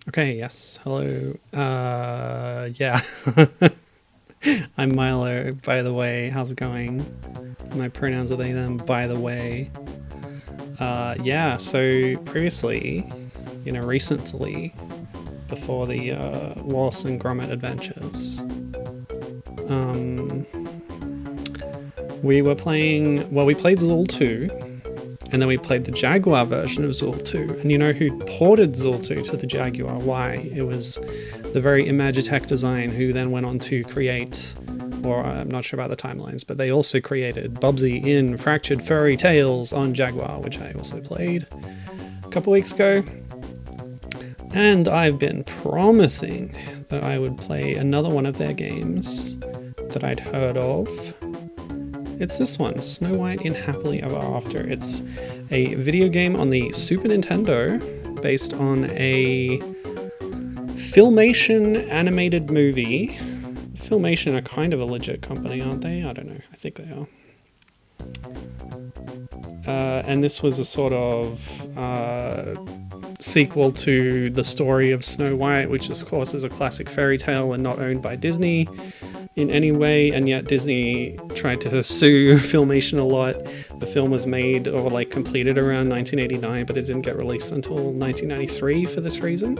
Okay, yes. Hello. Yeah. I'm Milo, by the way. How's it going? My pronouns are they, them, by the way. Yeah, so previously, recently, before the Wallace and Gromit adventures, um, we were playing, we played Zool 2, and then we played the Jaguar version of Zool 2. And you know who ported Zool 2 to the Jaguar? Why? It was the very Imagitec Design, who then went on to create, or I'm not sure about the timelines, but they also created Bubsy in Fractured Furry Tales on Jaguar, which I also played a couple weeks ago. And I've been promising that I would play another one of their games that I'd heard of. It's this one, Snow White in Happily Ever After. It's a video game on the Super Nintendo based on a Filmation animated movie. Filmation are kind of a legit company, aren't they? I don't know. I think they are. And this was a sort of sequel to the story of Snow White, which of course is a classic fairy tale and not owned by Disney in any way, and yet Disney tried to sue Filmation a lot. The film was made or completed around 1989, but it didn't get released until 1993 for this reason.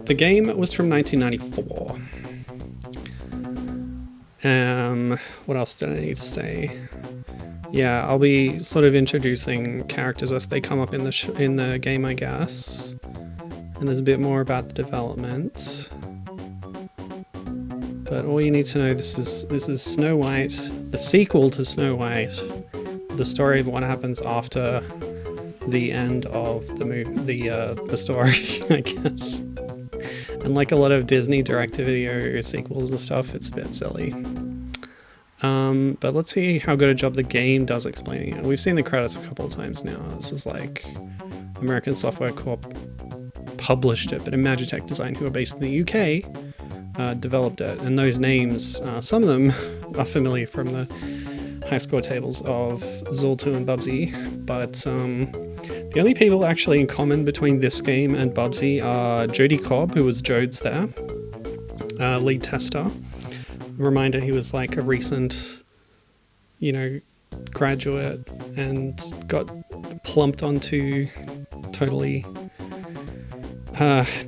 The game was from 1994. What else did I need to say? Yeah, I'll be sort of introducing characters as they come up in the game, I guess. And there's a bit more about the development. But all you need to know, this is Snow White, the sequel to Snow White, the story of what happens after the end of the movie, the story, I guess. And like a lot of Disney direct-to-video sequels and stuff, it's a bit silly. But let's see how good a job the game does explaining it. We've seen the credits a couple of times now. This is like American Software Corp published it, but Imagitec Design, who are based in the UK, developed it. And those names, some of them are familiar from the high score tables of Zool 2 and Bubsy, but the only people actually in common between this game and Bubsy are Jody Cobb, who was Jodes there, lead tester. Reminder, he was like a recent, graduate and got plumped onto totally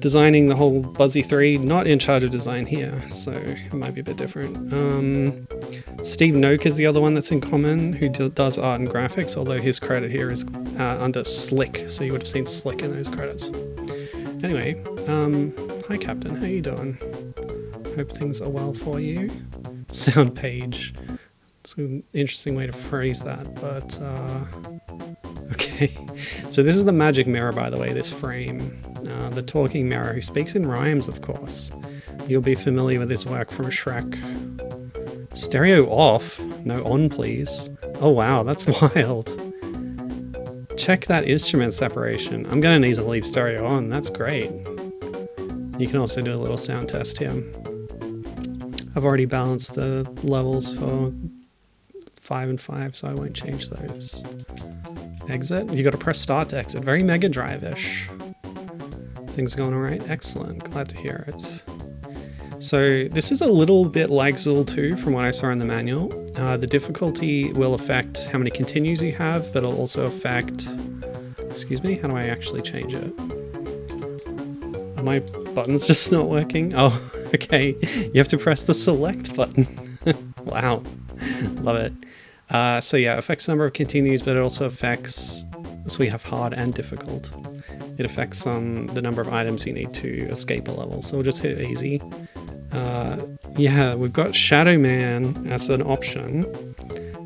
designing the whole Bubsy 3, not in charge of design here, so it might be a bit different. Steve Noak is the other one that's in common, who does art and graphics, although his credit here is under Slick, so you would have seen Slick in those credits. Anyway, hi Captain, how you doing? Hope things are well for you. Sound page. It's an interesting way to phrase that, but okay. So this is the magic mirror, by the way, this frame. The talking mirror who speaks in rhymes, of course. You'll be familiar with his work from Shrek. Stereo off? No on, please. Oh wow, that's wild. Check that instrument separation. I'm gonna need to leave stereo on, that's great. You can also do a little sound test here. I've already balanced the levels for 5 and 5, so I won't change those. Exit? You gotta press start to exit. Very Mega Drive-ish. Things going alright? Excellent. Glad to hear it. So this is a little bit like Zool 2 from what I saw in the manual. The difficulty will affect how many continues you have, but it'll also affect... Excuse me? How do I actually change it? Are my buttons just not working? Oh, okay. You have to press the select button. Wow. Love it. So yeah, it affects the number of continues, but it also affects... So we have hard and difficult. It affects the number of items you need to escape a level. So we'll just hit easy. Yeah, we've got Shadow Man as an option.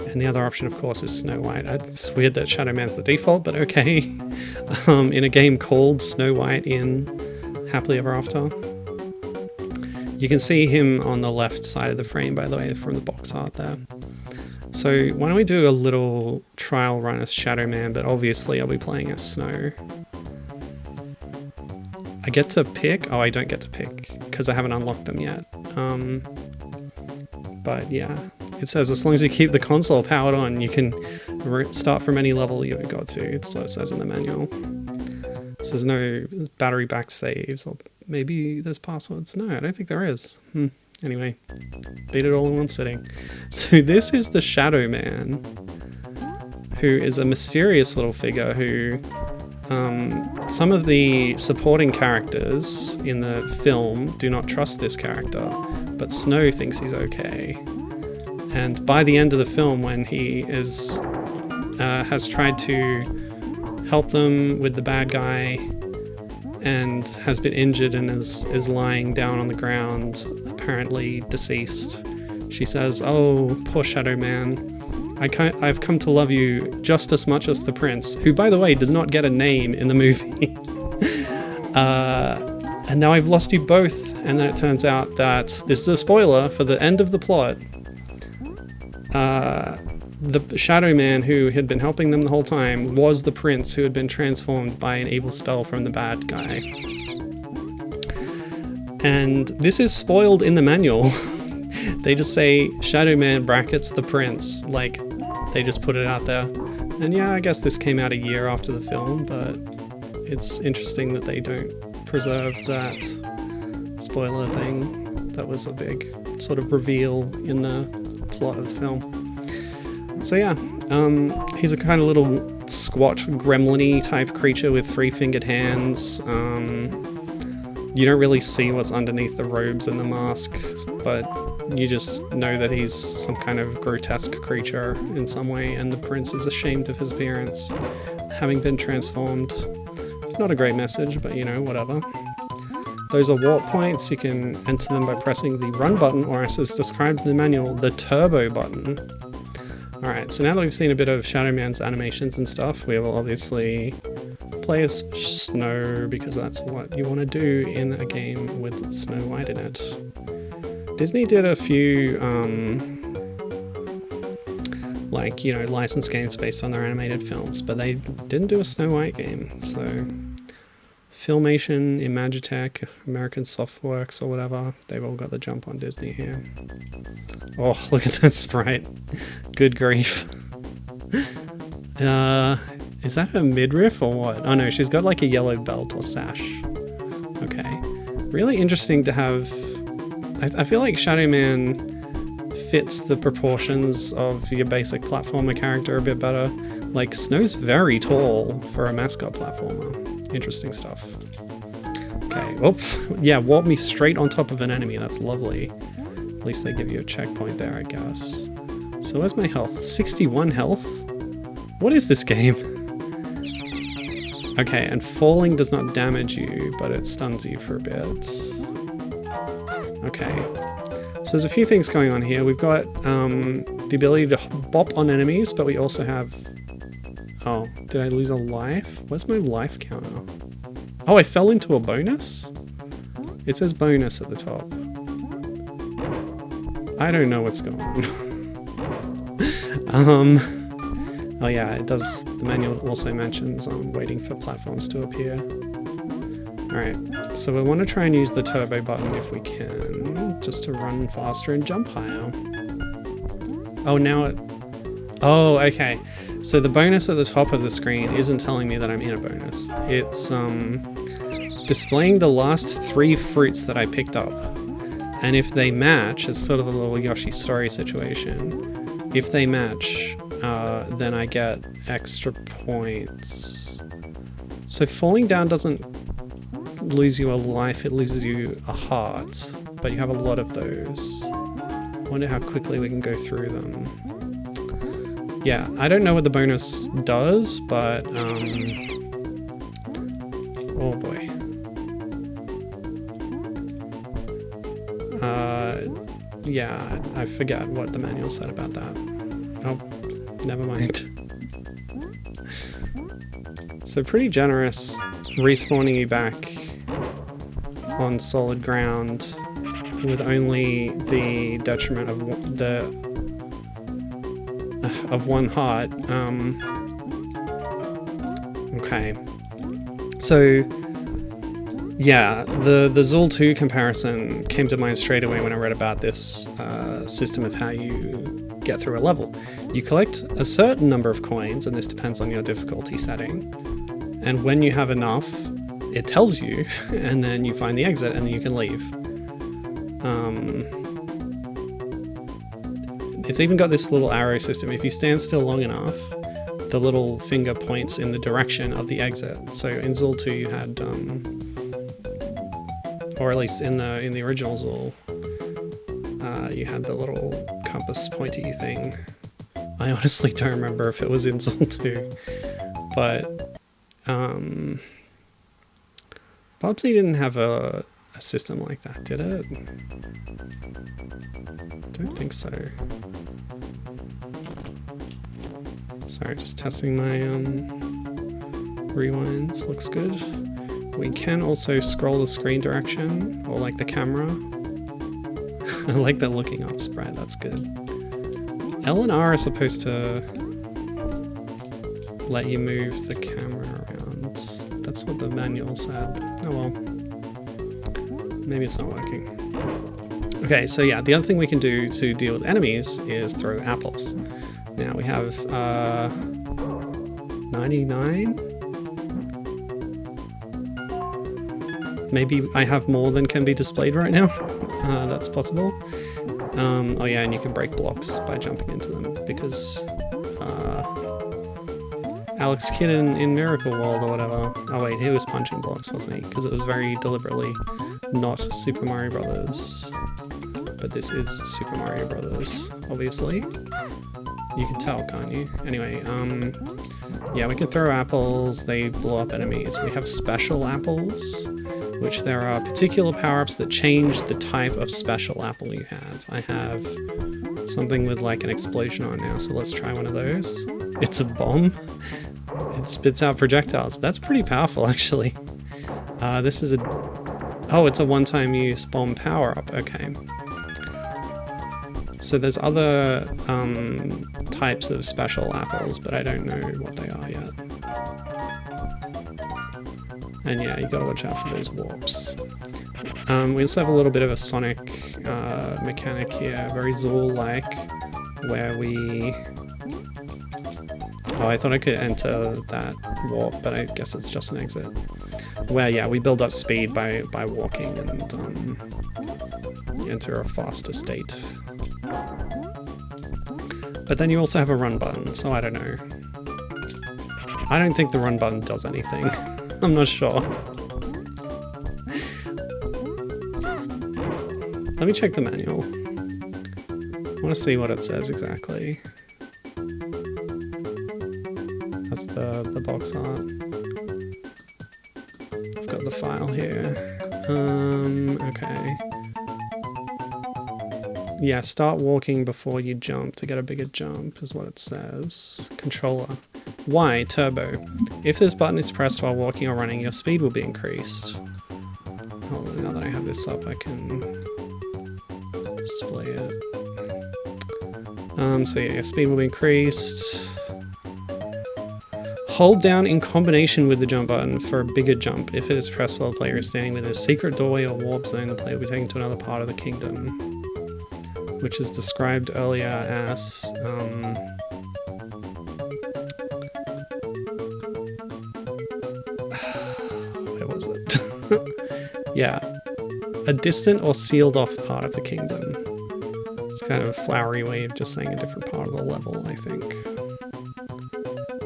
And the other option, of course, is Snow White. It's weird that Shadow Man's the default, but okay. In a game called Snow White in Happily Ever After. You can see him on the left side of the frame, by the way, from the box art there. So why don't we do a little trial run as Shadow Man, but obviously I'll be playing as Snow. I get to pick? Oh, I don't get to pick because I haven't unlocked them yet. But yeah, it says as long as you keep the console powered on, you can start from any level you've got to. So it says in the manual. So there's no battery back saves, or maybe there's passwords. No, I don't think there is. Anyway, beat it all in one sitting. So this is the Shadow Man, who is a mysterious little figure who some of the supporting characters in the film do not trust this character, but Snow thinks he's okay. And by the end of the film, when he is has tried to help them with the bad guy and has been injured and is lying down on the ground, apparently deceased, she says, "Oh, poor Shadow Man. I've come to love you just as much as the prince," who, by the way, does not get a name in the movie. And now I've lost you both. And then it turns out that, this is a spoiler for the end of the plot, the Shadow Man who had been helping them the whole time was the prince who had been transformed by an evil spell from the bad guy. And this is spoiled in the manual. They just say Shadow Man brackets the prince, like they just put it out there. And yeah, I guess this came out a year after the film, but it's interesting that they don't preserve that spoiler thing. That was a big sort of reveal in the plot of the film. So yeah, he's a kind of little squat gremlin-y type creature with 3-fingered hands. You don't really see what's underneath the robes and the mask, but you just know that he's some kind of grotesque creature in some way, and the prince is ashamed of his appearance, having been transformed. Not a great message, but you know, whatever. Those are warp points. You can enter them by pressing the run button, or as is described in the manual, the turbo button. Alright, so now that we've seen a bit of Shadow Man's animations and stuff, we will obviously play as Snow, because that's what you want to do in a game with Snow White in it. Disney did a few, like, you know, licensed games based on their animated films, but they didn't do a Snow White game, so Filmation, Imagitec, American Softworks or whatever, they've all got the jump on Disney here. Oh, look at that sprite. Good grief. Is that her midriff or what? Oh no, she's got like a yellow belt or sash. Okay. Really interesting to have... I feel like Shadow Man fits the proportions of your basic platformer character a bit better. Like, Snow's very tall for a mascot platformer. Interesting stuff. Okay, oh, yeah, warp me straight on top of an enemy. That's lovely. At least they give you a checkpoint there, I guess. So where's my health? 61 health? What is this game? Okay, and falling does not damage you, but it stuns you for a bit. Okay. So there's a few things going on here. We've got the ability to bop on enemies, but we also have... Oh, did I lose a life? Where's my life counter? Oh, I fell into a bonus? It says bonus at the top. I don't know what's going on. Oh yeah, it does. The manual also mentions waiting for platforms to appear. Alright, so we want to try and use the turbo button if we can, just to run faster and jump higher. Oh, now it... Oh, okay. So the bonus at the top of the screen isn't telling me that I'm in a bonus. It's displaying the last 3 fruits that I picked up. And if they match, it's sort of a little Yoshi Story situation. If they match, then I get extra points. So falling down doesn't lose you a life, it loses you a heart. But you have a lot of those. I wonder how quickly we can go through them. Yeah, I don't know what the bonus does, but, oh boy. Yeah, I forget what the manual said about that. Oh, never mind. So pretty generous, respawning you back on solid ground with only the detriment of one heart. Okay. So, yeah, the Zool 2 comparison came to mind straight away when I read about this system of how you get through a level. You collect a certain number of coins, and this depends on your difficulty setting, And when you have enough, it tells you, and then you find the exit, and then you can leave. It's even got this little arrow system. If you stand still long enough, the little finger points in the direction of the exit. So in Zool 2 you had, or at least in the original Zool, you had the little compass pointy thing. I honestly don't remember if it was in Zool 2, but Bubsy didn't have a system like that, did it? Don't think so. Sorry, just testing my rewinds. Looks good. We can also scroll the screen direction, or like the camera. I like the looking up sprite, that's good. L and R are supposed to let you move the camera around. That's what the manual said. Oh well. Maybe it's not working. Okay, so yeah, the other thing we can do to deal with enemies is throw apples. Now we have 99? Maybe I have more than can be displayed right now. That's possible. Oh yeah, and you can break blocks by jumping into them, because Alex Kidd in Miracle World or whatever. Oh wait, he was punching blocks, wasn't he? Because it was very deliberately not Super Mario Brothers. But this is Super Mario Brothers, obviously. You can tell, can't you? Anyway, yeah, we can throw apples, they blow up enemies. We have special apples, which there are particular power-ups that change the type of special apple you have. I have something with like an explosion on now, so let's try one of those. It's a bomb. It spits out projectiles. That's pretty powerful, actually. This is oh, it's a one-time use bomb power-up, okay. So there's other types of special apples, but I don't know what they are yet. And yeah, you gotta watch out for those warps. We also have a little bit of a Sonic mechanic here, very Zool-like, where we... Oh, I thought I could enter that warp, but I guess it's just an exit. Where, yeah, we build up speed by walking and enter a faster state. But then you also have a run button, so I don't know. I don't think the run button does anything. I'm not sure. Let me check the manual. I want to see what it says exactly. That's the box art. I've got the file here. Okay. Yeah, start walking before you jump to get a bigger jump is what it says. Controller. Y, turbo. If this button is pressed while walking or running, your speed will be increased. Oh, now that I have this up, I can display it. So yeah, your speed will be increased. Hold down in combination with the jump button for a bigger jump. If it is pressed while the player is standing within a secret doorway or warp zone, the player will be taken to another part of the kingdom, which is described earlier as where was it? Yeah, a distant or sealed off part of the kingdom. It's kind of a flowery way of just saying a different part of the level, I think.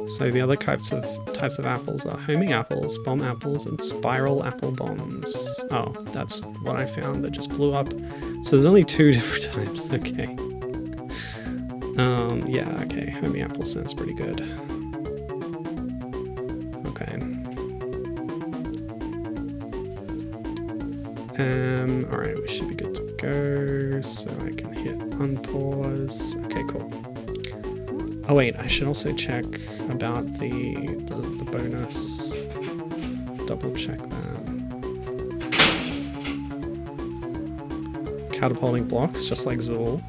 So the other types of apples are homing apples, bomb apples, and spiral apple bombs. Oh, that's what I found that just blew up. So there's only 2 different types, okay. Yeah, okay, homing apple sounds pretty good. Okay. Alright, we should be good to go, so I can hit unpause. Okay, cool. Oh wait, I should also check about the bonus. Double check that. Catapulting blocks, just like Zool.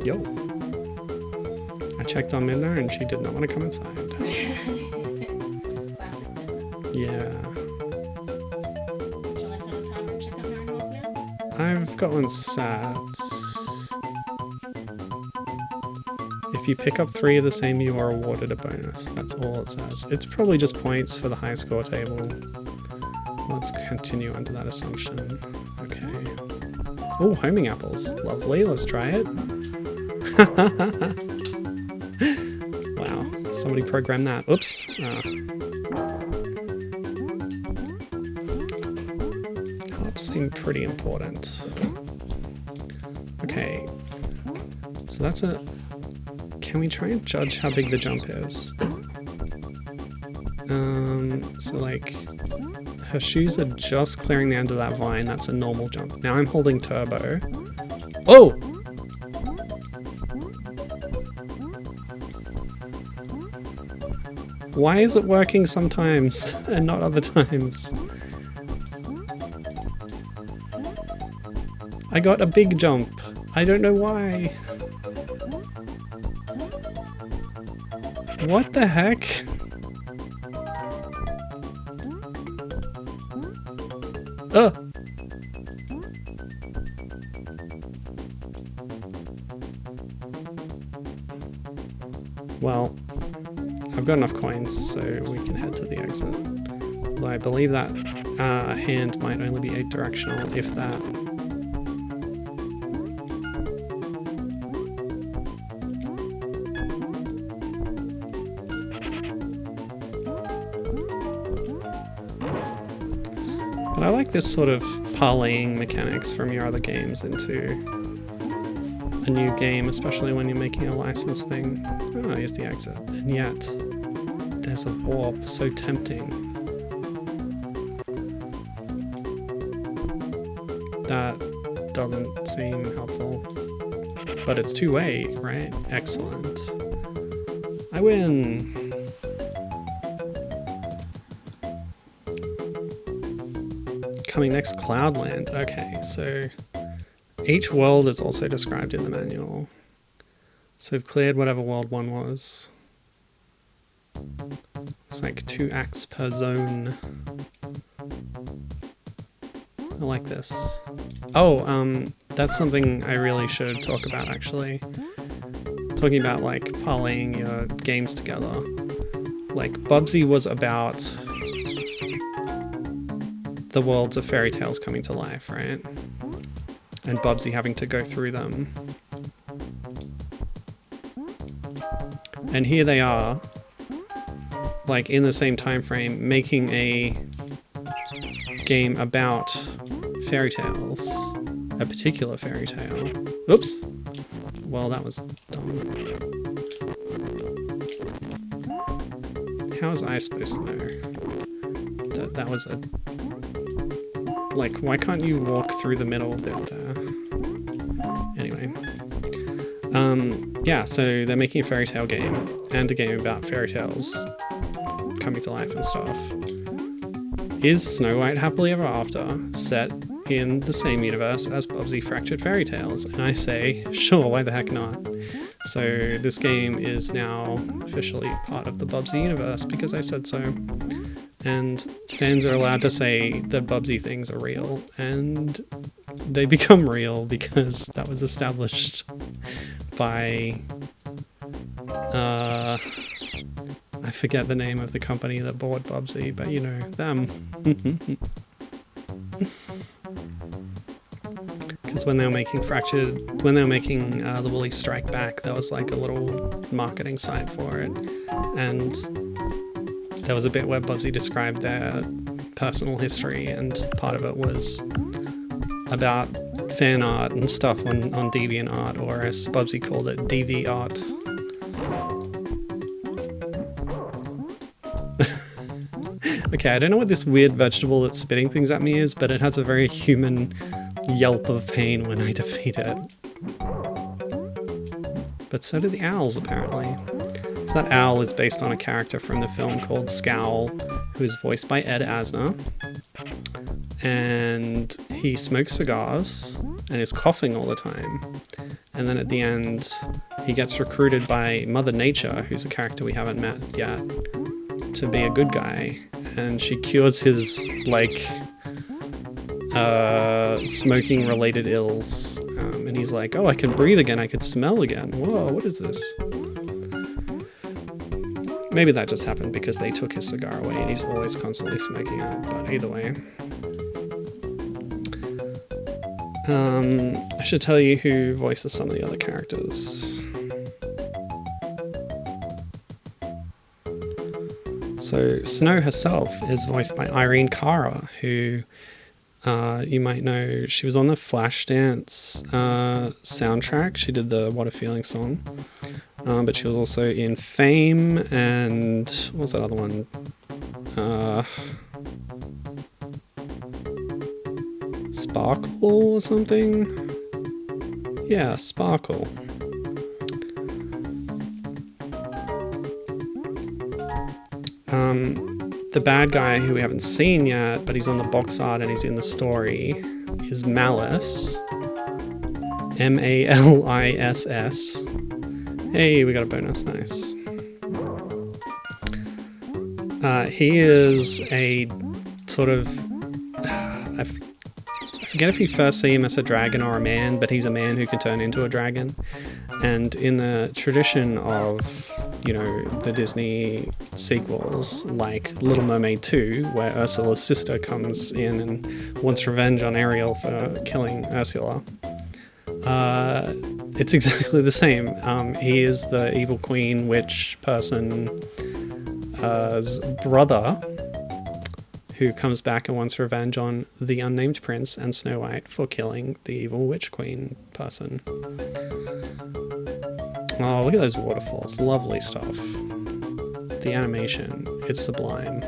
Yo. I checked on Minna and she did not want to come inside. Yeah. Shall I set a timer and check on her and walk now? I've got one set. If If you pick up 3 of the same, you are awarded a bonus. That's all it says. It's probably just points for the high score table. Let's continue under that assumption. Okay. Oh, homing apples. Lovely. Let's try it. Wow. Somebody programmed that. Oops. Hearts seem pretty important. Okay. So that's a... Can we try and judge how big the jump is? So like, her shoes are just clearing the end of that vine. That's a normal jump. Now I'm holding turbo. Oh! Why is it working sometimes and not other times? I got a big jump. I don't know why. What the heck? Ugh. Well, I've got enough coins, so we can head to the exit. Although I believe that hand might only be 8 directional, if that. But I like this sort of parlaying mechanics from your other games into a new game, especially when you're making a licensed thing. Oh, here's the exit. And yet, there's a warp, so tempting. That doesn't seem helpful. But it's two-way, right? Excellent. I win! Coming next, Cloudland. Okay, so each world is also described in the manual. So we've cleared whatever world 1 was. Looks like 2 acts per zone. I like this. Oh, that's something I really should talk about actually. Talking about like parlaying your games together. Like Bubsy was about the worlds of fairy tales coming to life, right? And Bubsy having to go through them. And here they are, like in the same time frame, making a game about fairy tales. A particular fairy tale. Oops! Well, that was dumb. How was I supposed to know that was a... Like, why can't you walk through the middle bit there? Anyway. Yeah, so they're making a fairy tale game, and a game about fairy tales coming to life and stuff. Is Snow White Happily Ever After set in the same universe as Bubsy Fractured Furry Tales? And I say, sure, why the heck not? So this game is now officially part of the Bubsy universe because I said so. And fans are allowed to say that Bubsy things are real, and they become real because that was established by, I forget the name of the company that bought Bubsy, but you know, them. Because when they were making the Woolly Strike Back, there was like a little marketing site for it, and there was a bit where Bubsy described their personal history, and part of it was about fan art and stuff on DeviantArt, or as Bubsy called it, DV art. Okay, I don't know what this weird vegetable that's spitting things at me is, but it has a very human yelp of pain when I defeat it. But so do the owls, apparently. So that owl is based on a character from the film called Scowl, who is voiced by Ed Asner. And he smokes cigars and is coughing all the time. And then at the end, he gets recruited by Mother Nature, who's a character we haven't met yet, to be a good guy. And she cures his, like, smoking-related ills. And he's like, oh, I can breathe again, I can smell again. Whoa, what is this? Maybe that just happened because they took his cigar away and he's always constantly smoking it, but either way. I should tell you who voices some of the other characters. So Snow herself is voiced by Irene Cara, who you might know. She was on the Flashdance soundtrack. She did the What a Feeling song. But she was also in Fame and what was that other one? Sparkle or something? Yeah, Sparkle. The bad guy who we haven't seen yet, but he's on the box art and he's in the story, is Maliss. Maliss. Hey, we got a bonus, nice. He is a sort of... I forget if you first see him as a dragon or a man, but he's a man who can turn into a dragon. And in the tradition of, you know, the Disney sequels, like Little Mermaid 2, where Ursula's sister comes in and wants revenge on Ariel for killing Ursula, it's exactly the same. He is the evil queen witch person's brother who comes back and wants revenge on the unnamed prince and Snow White for killing the evil witch queen person. Oh, look at those waterfalls. Lovely stuff. The animation, it's sublime.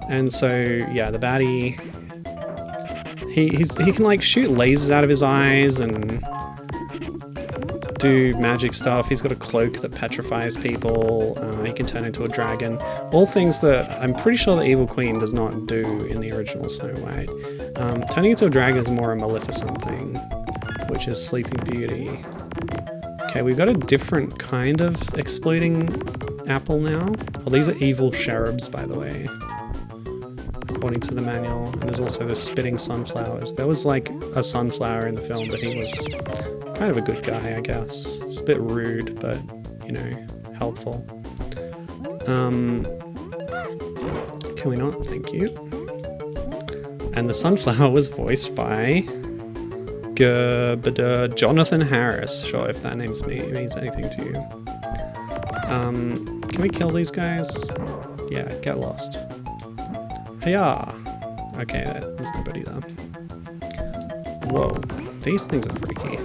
And so, yeah, the baddie... He can like shoot lasers out of his eyes and do magic stuff. He's got a cloak that petrifies people. He can turn into a dragon. All things that I'm pretty sure the Evil Queen does not do in the original Snow White. Turning into a dragon is more a Maleficent thing, which is Sleeping Beauty. Okay, we've got a different kind of exploding apple now. Oh, these are evil cherubs, by the way, according to the manual. And there's also the spitting sunflowers. There was like a sunflower in the film, but he was kind of a good guy, I guess. It's a bit rude, but, you know, helpful. Can we not? Thank you. And the sunflower was voiced by Jonathan Harris. Sure, if that name's means anything to you. Can we kill these guys? Yeah, get lost. Hiya! Okay, there's nobody there. Whoa, these things are freaky.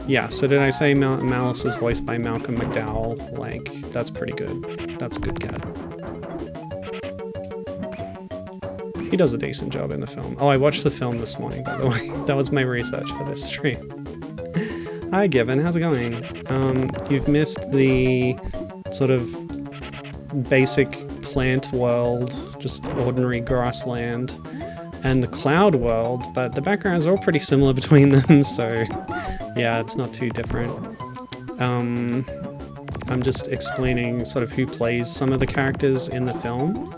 Yeah, so did I say Maliss was voiced by Malcolm McDowell? Like, that's pretty good. That's a good get. He does a decent job in the film. Oh, I watched the film this morning, by the way. That was my research for this stream. Hi, Given. How's it going? You've missed the sort of basic plant world, just ordinary grassland, and the cloud world, but the backgrounds are all pretty similar between them, so yeah, it's not too different. I'm just explaining sort of who plays some of the characters in the film,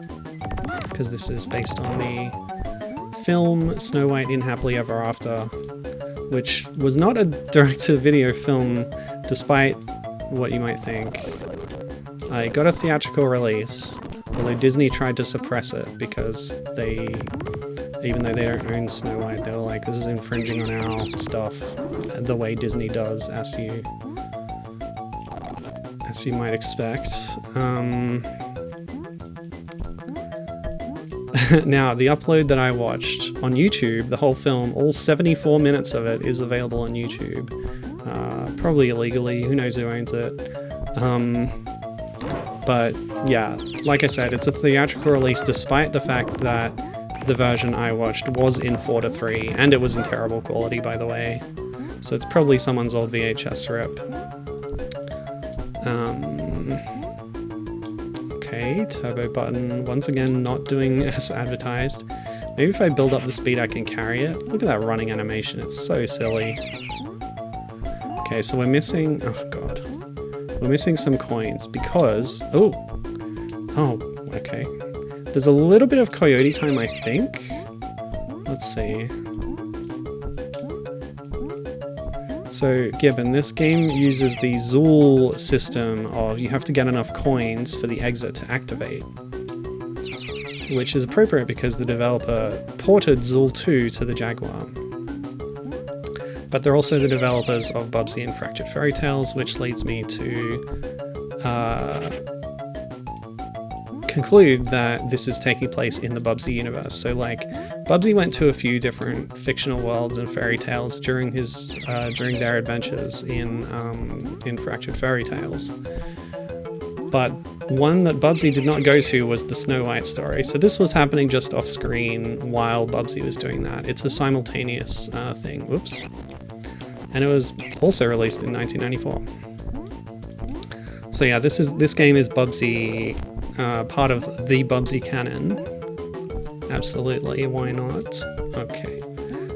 because this is based on the film Snow White in Happily Ever After, which was not a direct-to-video film, despite what you might think. It got a theatrical release, although Disney tried to suppress it because they, even though they don't own Snow White, they were like, this is infringing on our stuff, the way Disney does, as you might expect. Now, the upload that I watched on YouTube, the whole film, all 74 minutes of it is available on YouTube. Probably illegally, who knows who owns it. But yeah, like I said, it's a theatrical release despite the fact that the version I watched was in 4:3, and it was in terrible quality, by the way. So it's probably someone's old VHS rip. Okay, turbo button, once again not doing as advertised. Maybe if I build up the speed I can carry it. Look at that running animation, it's so silly. Okay, so we're missing, oh god. We're missing some coins because, oh, okay. There's a little bit of coyote time, I think. Let's see. So Gibbon, this game uses the Zool system of you have to get enough coins for the exit to activate, which is appropriate because the developer ported Zool 2 to the Jaguar. But they're also the developers of Bubsy and Fractured Furry Tales, which leads me to conclude that this is taking place in the Bubsy universe. So like, Bubsy went to a few different fictional worlds and fairy tales during their adventures in Fractured Furry Tales. But one that Bubsy did not go to was the Snow White story. So this was happening just off screen while Bubsy was doing that. It's a simultaneous thing. Whoops. And it was also released in 1994. So yeah, this game is Bubsy, part of the Bubsy canon. Absolutely, why not? Okay,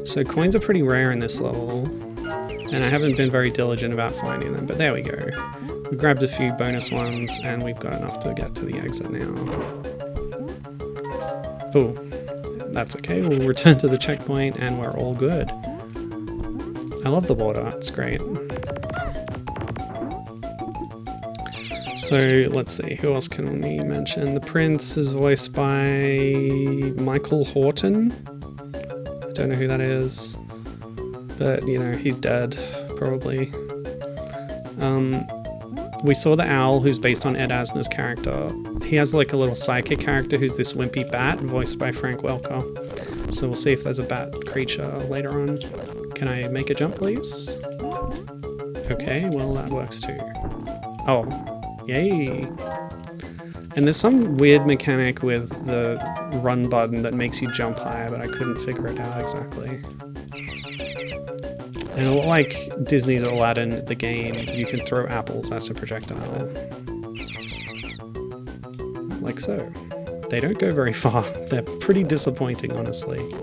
so coins are pretty rare in this level, and I haven't been very diligent about finding them, but there we go. We grabbed a few bonus ones, and we've got enough to get to the exit now. Oh, that's okay, we'll return to the checkpoint, and we're all good. I love the water, it's great. So let's see, who else can we mention? The Prince is voiced by Michael Horton. I don't know who that is, but you know, he's dead, probably. We saw the Owl, who's based on Ed Asner's character. He has like a little sidekick character who's this wimpy bat, voiced by Frank Welker. So we'll see if there's a bat creature later on. Can I make a jump, please? Okay, well that works too. Oh. Yay! And there's some weird mechanic with the run button that makes you jump higher, but I couldn't figure it out exactly. And a lot like Disney's Aladdin, the game, you can throw apples as a projectile. Like so. They don't go very far. They're pretty disappointing, honestly.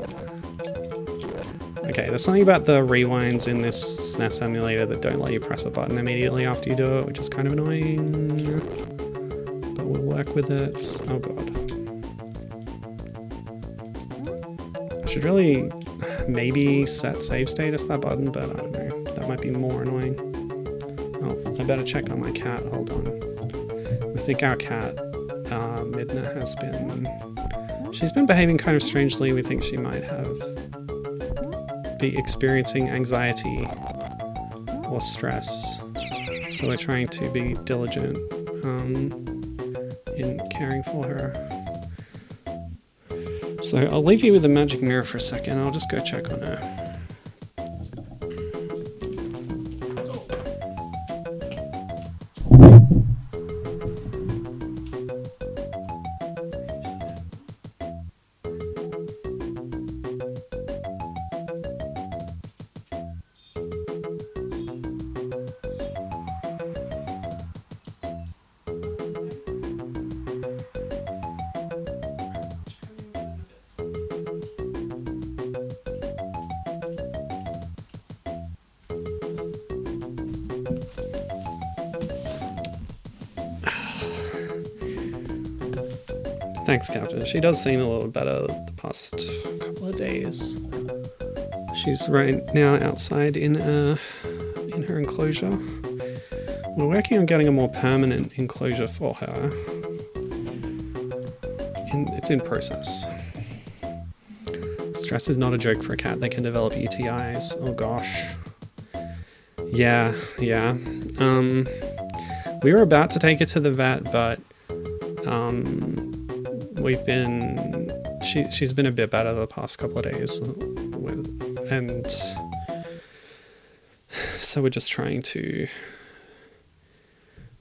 Okay, there's something about the rewinds in this SNES emulator that don't let you press a button immediately after you do it, which is kind of annoying. But we'll work with it. Oh god. I should really maybe set save state as that button, but I don't know. That might be more annoying. Oh, I better check on my cat. Hold on. We think our cat, Midna, she's been behaving kind of strangely. We think she might be experiencing anxiety or stress, so we're trying to be diligent in caring for her. So I'll leave you with the magic mirror for a second. I'll just go check on her. Thanks, Captain. She does seem a little better the past couple of days. She's right now outside in her enclosure. We're working on getting a more permanent enclosure for her. It's in process. Stress is not a joke for a cat. They can develop UTIs. Oh gosh. Yeah. We were about to take her to the vet, but she's been a bit better the past couple of days, and so we're just trying to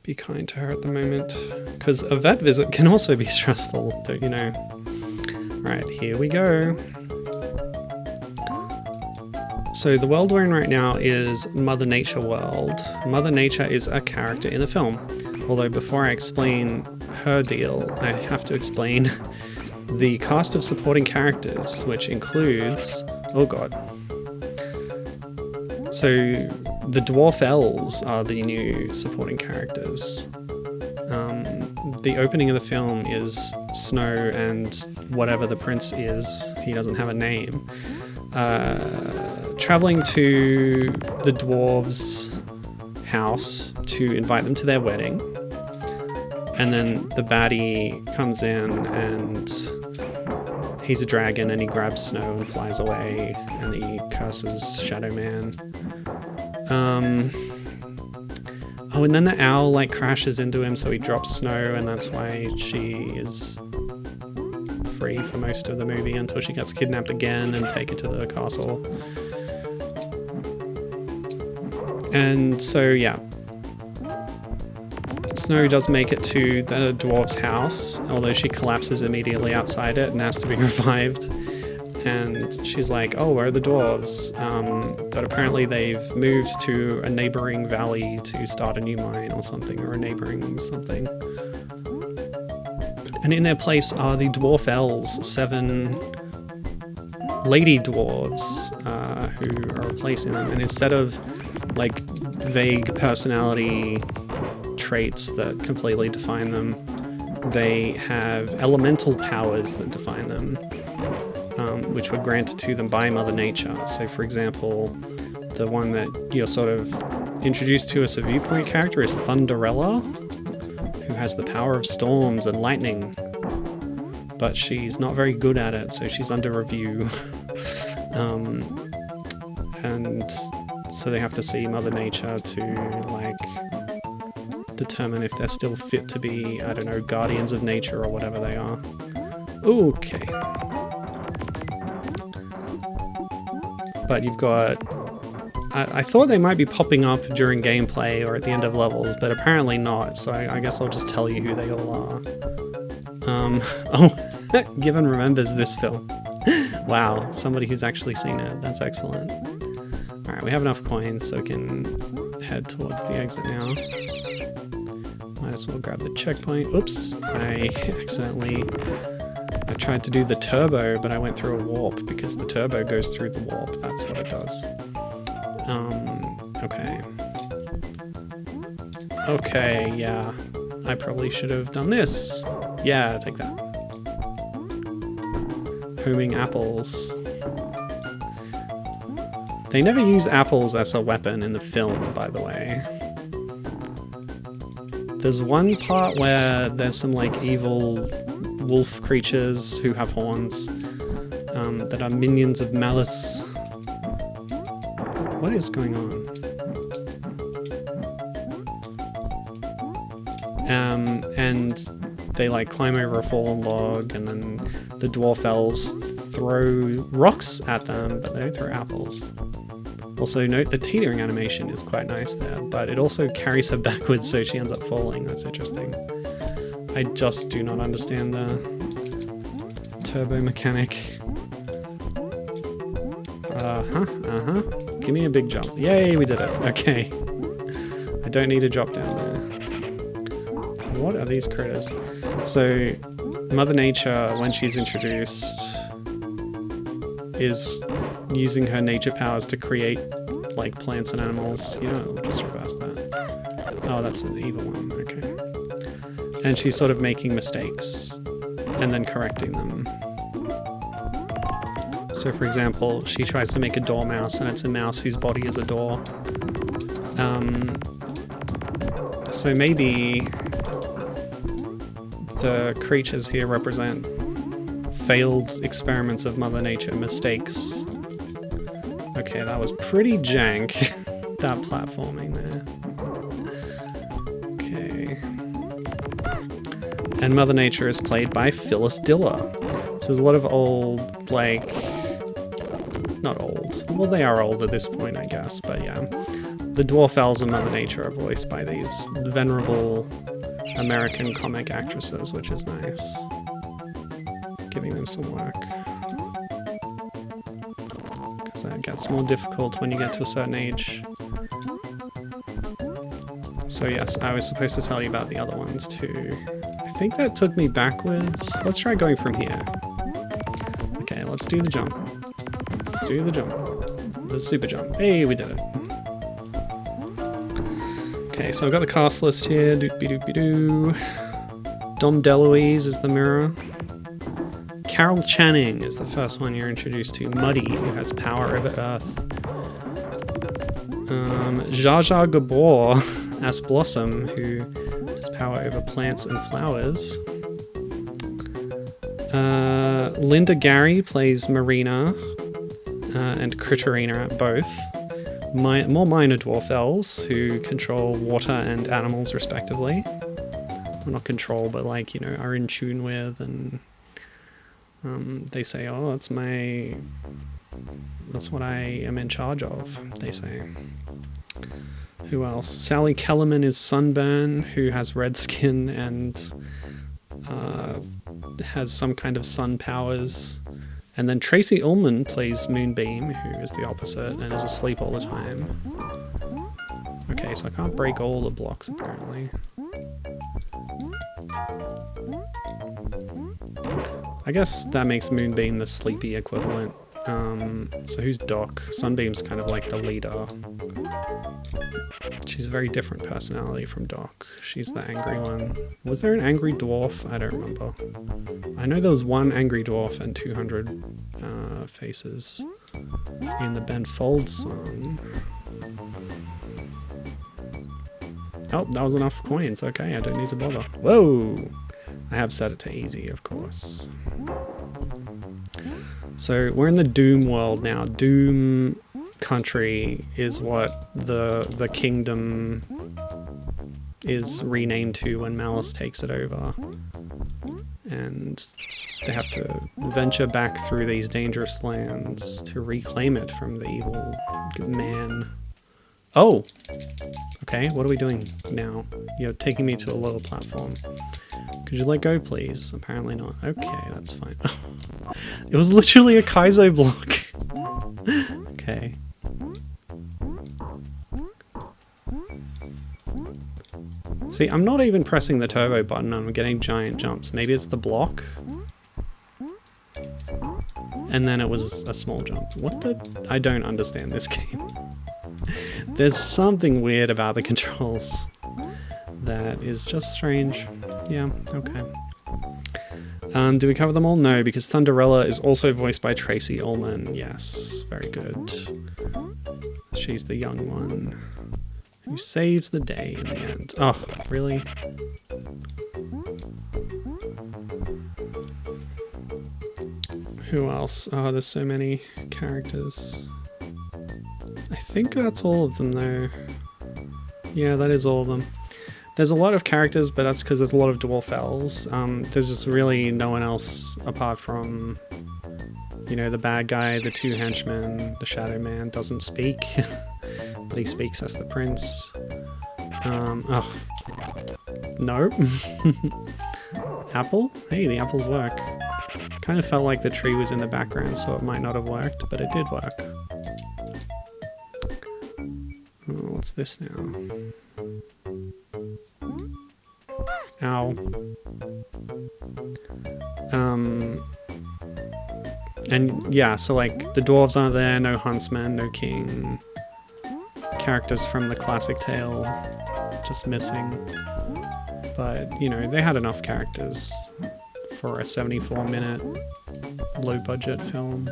be kind to her at the moment, because a vet visit can also be stressful, don't you know? Right, here we go. So the world we're in right now is Mother Nature World. Mother Nature is a character in the film, although before I explain her deal, I have to explain the cast of supporting characters, which includes, oh god. So the Dwarfelles are the new supporting characters. The opening of the film is Snow and whatever the prince is, he doesn't have a name, traveling to the dwarves' house to invite them to their wedding. And then the baddie comes in and he's a dragon and he grabs Snow and flies away and he curses Shadow Man. Oh, and then the owl like crashes into him, so he drops Snow, and that's why she is free for most of the movie until she gets kidnapped again and taken to the castle. And so, yeah. Snow does make it to the dwarf's house, although she collapses immediately outside it and has to be revived. And she's like, oh, where are the dwarves? But apparently they've moved to a neighboring valley to start a new mine or something, or a neighboring something. And in their place are the Dwarfelles, 7 lady dwarves who are replacing them. And instead of like vague personality traits that completely define them, they have elemental powers that define them, which were granted to them by Mother Nature. So for example, the one that you're sort of introduced to as a viewpoint character is Thunderella, who has the power of storms and lightning, but she's not very good at it, so she's under review. And so they have to see Mother Nature to like determine if they're still fit to be, I don't know, guardians of nature or whatever they are. Okay. But you've got... I thought they might be popping up during gameplay or at the end of levels, but apparently not, so I guess I'll just tell you who they all are. Oh, Given remembers this film. Wow, somebody who's actually seen it. That's excellent. Alright, we have enough coins so we can head towards the exit now. Might as well grab the checkpoint. Oops, I tried to do the turbo, but I went through a warp because the turbo goes through the warp. That's what it does. Okay. Okay, yeah. I probably should have done this. Yeah, take that. Homing apples. They never use apples as a weapon in the film, by the way. There's one part where there's some like evil wolf creatures who have horns that are minions of Maliss. What is going on? And they like climb over a fallen log, and then the Dwarfelles throw rocks at them, but they don't throw apples. Also note the teetering animation is quite nice there, but it also carries her backwards so she ends up falling. That's interesting. I just do not understand the turbo mechanic. Give me a big jump. Yay, we did it. Okay. I don't need to drop down there. What are these critters? So, Mother Nature, when she's introduced, is using her nature powers to create, like, plants and animals. You know, just reverse that. Oh, that's an evil one. Okay. And she's sort of making mistakes and then correcting them. So, for example, she tries to make a dormouse, and it's a mouse whose body is a door. So maybe the creatures here represent failed experiments of Mother Nature, mistakes. Okay, that was pretty jank, that platforming there. Okay. And Mother Nature is played by Phyllis Diller. So there's a lot of old, like... Not old. Well, they are old at this point, I guess, but yeah. The Dwarfelles and Mother Nature are voiced by these venerable American comic actresses, which is nice. Giving them some work. Because that gets more difficult when you get to a certain age. So yes, I was supposed to tell you about the other ones too. I think that took me backwards. Let's try going from here. Okay, let's do the jump. Let's do the jump. The super jump. Hey, we did it. Okay, so I've got the cast list here. Doop-be-doop-be-doo. Dom DeLuise is the mirror. Carol Channing is the first one you're introduced to. Muddy, who has power over Earth. Jar Jar Gabor as Blossom, who has power over plants and flowers. Linda Gary plays Marina and Critterina at both. More minor Dwarfelles who control water and animals respectively. Well, not control, but like, you know, are in tune with, and they say, oh, that's what I am in charge of, they say. Who else? Sally Kellerman is Sunburn, who has red skin and has some kind of sun powers. And then Tracy Ullman plays Moonbeam, who is the opposite and is asleep all the time. Okay, so I can't break all the blocks apparently. I guess that makes Moonbeam the sleepy equivalent. So who's Doc? Sunbeam's kind of like the leader. She's a very different personality from Doc. She's the angry one. Was there an angry dwarf? I don't remember. I know there was one angry dwarf and 200 faces in the Ben Folds song. Oh, that was enough coins. Okay, I don't need to bother. Whoa! I have set it to easy, of course. So we're in the Doom world now. Doom country is what the kingdom is renamed to when Maliss takes it over. And they have to venture back through these dangerous lands to reclaim it from the evil man. Oh! Okay, what are we doing now? You're taking me to a lower platform. Could you let go, please? Apparently not. Okay, that's fine. It was literally a Kaizo block. Okay. See, I'm not even pressing the turbo button, I'm getting giant jumps. Maybe it's the block? And then it was a small jump. What the? I don't understand this game. There's something weird about the controls that is just strange. Yeah, okay. Do we cover them all? No, because Thunderella is also voiced by Tracy Ullman. Yes, very good. She's the young one who saves the day in the end. Oh, really? Who else? Oh, there's so many characters. I think that's all of them though. Yeah, that is all of them. There's a lot of characters, but that's because there's a lot of Dwarfelles. There's just really no one else apart from, you know, the bad guy, the two henchmen, the Shadow Man doesn't speak, but he speaks as the prince. Oh, no. Apple? Hey, the apples work. Kind of felt like the tree was in the background, so it might not have worked, but it did work. Oh, what's this now? Ow. And yeah, so like the dwarves aren't there, no huntsman, no king. Characters from the classic tale just missing. But, you know, they had enough characters for a 74-minute low-budget film.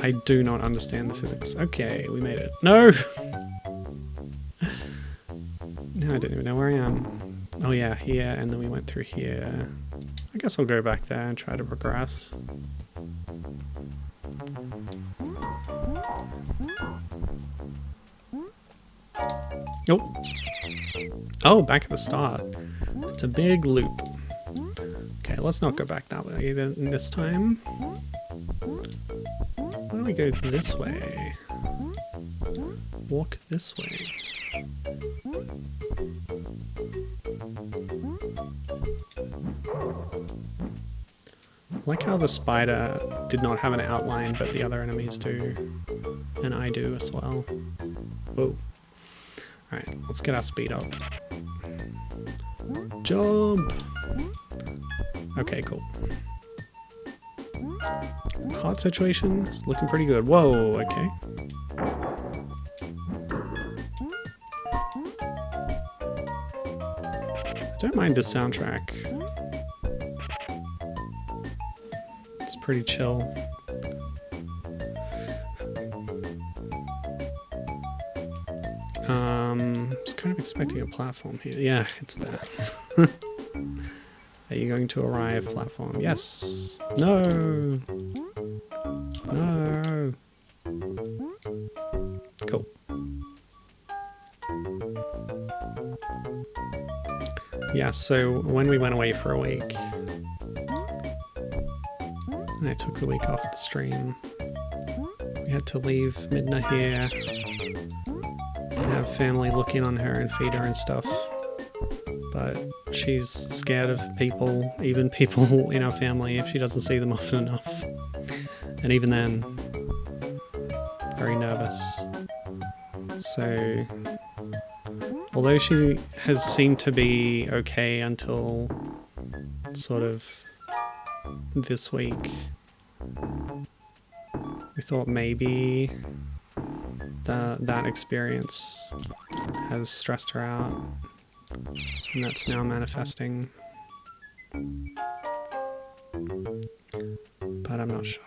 I do not understand the physics. Okay, we made it. No! Now I don't even know where I am. Oh yeah, here, and then we went through here. I guess I'll go back there and try to progress. Oh! Oh, back at the start. It's a big loop. Okay, let's not go back that way this time. Why don't we go this way? Walk this way. I like how the spider did not have an outline, but the other enemies do. And I do as well. Whoa. Alright, let's get our speed up. Jump! Okay, cool. Heart situation is looking pretty good. Whoa, okay. I don't mind the soundtrack. It's pretty chill. kind of expecting a platform here. Yeah, it's there. Are you going to arrive platform? Yes. No. No. Cool. Yeah, so when we went away for a week, and I took the week off the stream, we had to leave Midna here and have family look in on her and feed her and stuff. But she's scared of people, even people in our family, if she doesn't see them often enough. And even then, very nervous. So, although she has seemed to be okay until sort of this week, we thought maybe that experience has stressed her out. And that's now manifesting. But I'm not sure.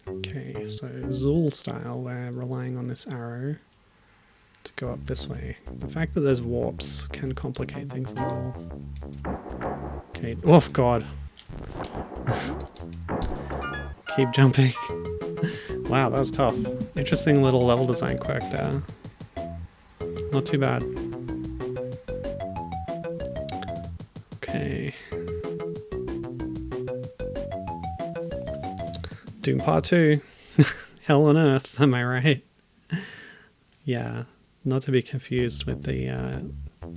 Okay, so Zool style, we're relying on this arrow to go up this way. The fact that there's warps can complicate things a little. Okay, oh god. Keep jumping. Wow, that was tough. Interesting little level design quirk there. Not too bad. Okay. Doom Part 2. Hell on Earth, am I right? Yeah, not to be confused with the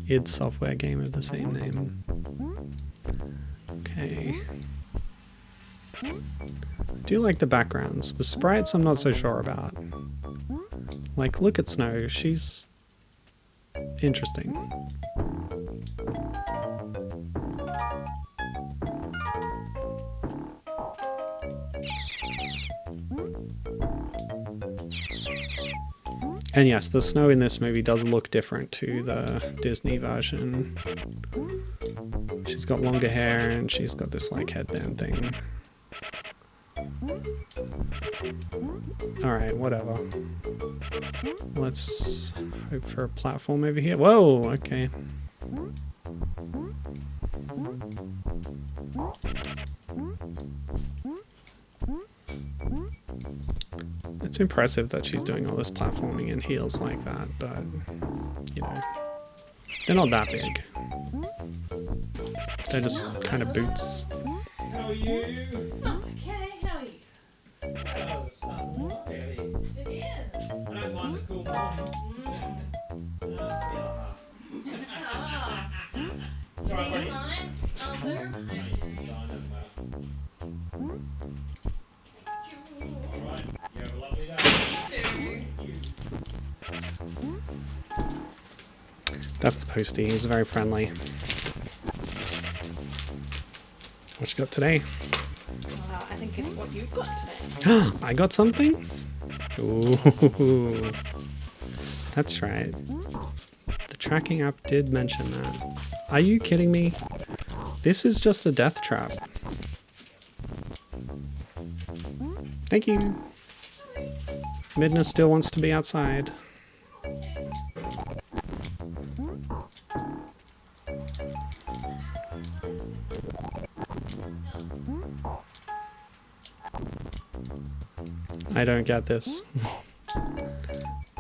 id Software game of the same name. Okay. I do like the backgrounds. The sprites I'm not so sure about. Like, look at Snow. She's interesting. And yes, the snow in this movie does look different to the Disney version. She's got longer hair and she's got this like headband thing. Alright, whatever. Let's hope for a platform over here. Whoa, okay. It's impressive that she's doing all this platforming in heels like that, but, you know, they're not that big. They're just kind of boots. How are you? Okay, how are you? Oh, it's not warm, really. It is. I don't mind a cool morning. Ah. It's all Need a right, sign? I'll do. buddy. Sign them, all right. You have a lovely day. That's the postie. He's very friendly. What you got today? I think it's what you've got today. I got something? Ooh. That's right. The tracking app did mention that. Are you kidding me? This is just a death trap. Thank you. Midna still wants to be outside. I don't get this.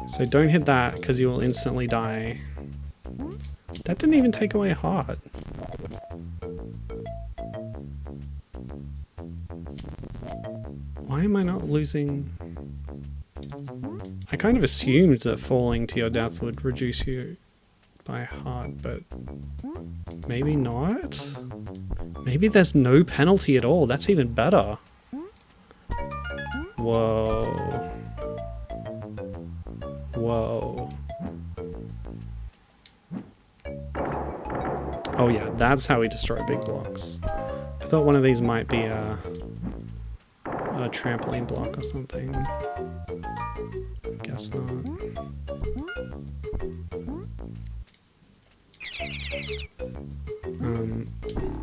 So don't hit that because you will instantly die. That didn't even take away a heart. Why am I not losing? I kind of assumed that falling to your death would reduce you by a heart, but maybe not? Maybe there's no penalty at all. That's even better. Whoa. Whoa. Oh yeah, that's how we destroy big blocks. I thought one of these might be a trampoline block or something. Guess not.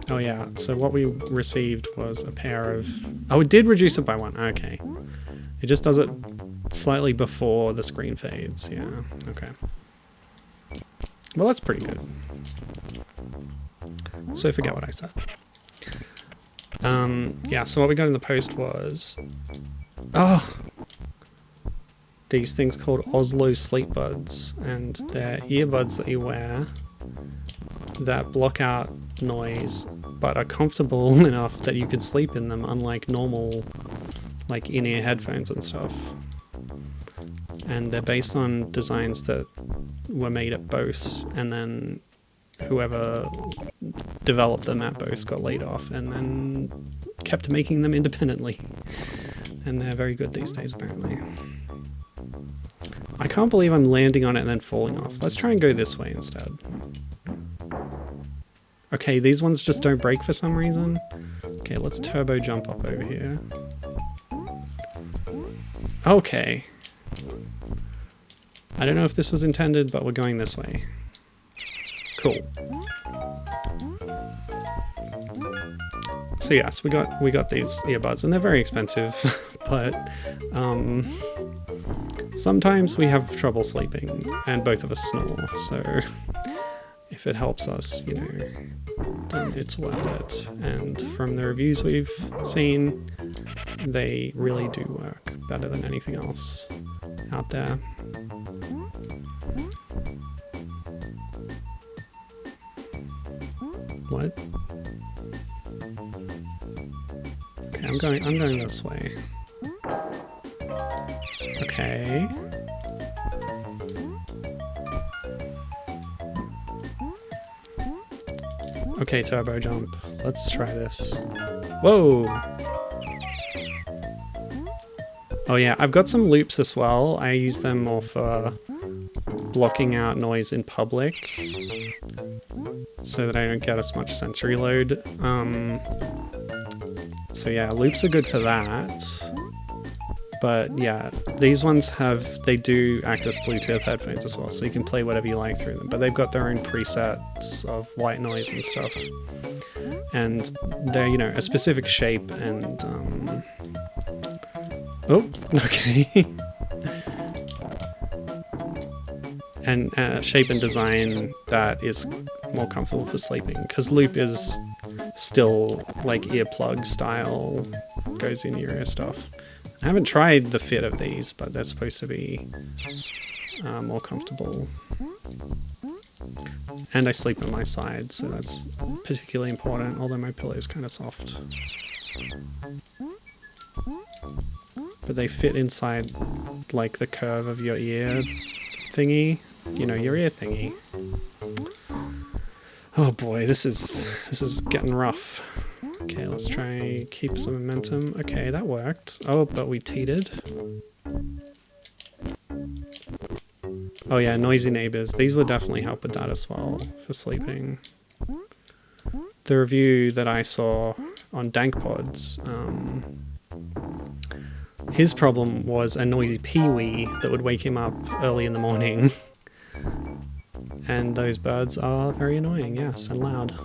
Oh yeah, so what we received was a pair of... Oh, it did reduce it by one. Okay. It just does it slightly before the screen fades. Yeah, okay. Well, that's pretty good. So forget what I said. Yeah, so what we got in the post was... Oh! These things called Oslo Sleep Buds, and they're earbuds that you wear that block out noise, but are comfortable enough that you could sleep in them, unlike normal, like, in-ear headphones and stuff. And they're based on designs that were made at Bose, and then whoever developed them at Bose got laid off, and then kept making them independently. And they're very good these days, apparently. I can't believe I'm landing on it and then falling off. Let's try and go this way instead. Okay, these ones just don't break for some reason. Okay, let's turbo jump up over here. Okay. I don't know if this was intended, but we're going this way. Cool. So yes, we got these earbuds, and they're very expensive, but sometimes we have trouble sleeping, and both of us snore, so if it helps us, you know, then it's worth it. And from the reviews we've seen, they really do work better than anything else out there. What? Okay, I'm going this way. Okay. Okay, turbo jump. Let's try this. Whoa! Oh yeah, I've got some loops as well. I use them more for blocking out noise in public, so that I don't get as much sensory load. So yeah, loops are good for that. But yeah, these ones they do act as Bluetooth headphones as well, so you can play whatever you like through them. But they've got their own presets of white noise and stuff. And they're, you know, a specific shape and... Oh, okay. And shape and design that is more comfortable for sleeping, because loop is still like earplug style, goes in your ear stuff. I haven't tried the fit of these, but they're supposed to be more comfortable. And I sleep on my side, so that's particularly important, although my pillow is kind of soft. But they fit inside like the curve of your ear thingy. You know, your ear thingy. Oh boy, this is getting rough. Okay, let's try keep some momentum. Okay, that worked. Oh, but we teetered. Oh yeah, noisy neighbors. These would definitely help with that as well for sleeping. The review that I saw on DankPods, his problem was a noisy peewee that would wake him up early in the morning. And those birds are very annoying, yes, and loud.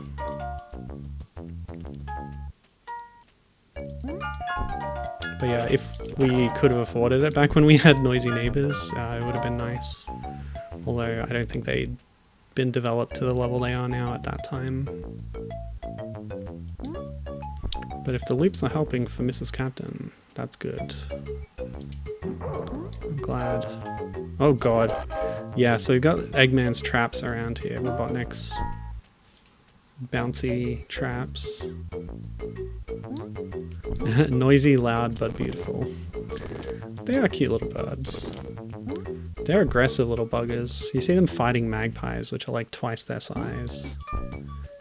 But yeah, if we could have afforded it back when we had noisy neighbors, it would have been nice. Although I don't think they'd been developed to the level they are now at that time. But if the loops are helping for Mrs. Captain, that's good. I'm glad. Oh god. Yeah, so we've got Eggman's traps around here, Robotnik's bouncy traps. Noisy, loud, but beautiful. They are cute little birds. They're aggressive little buggers. You see them fighting magpies, which are like twice their size.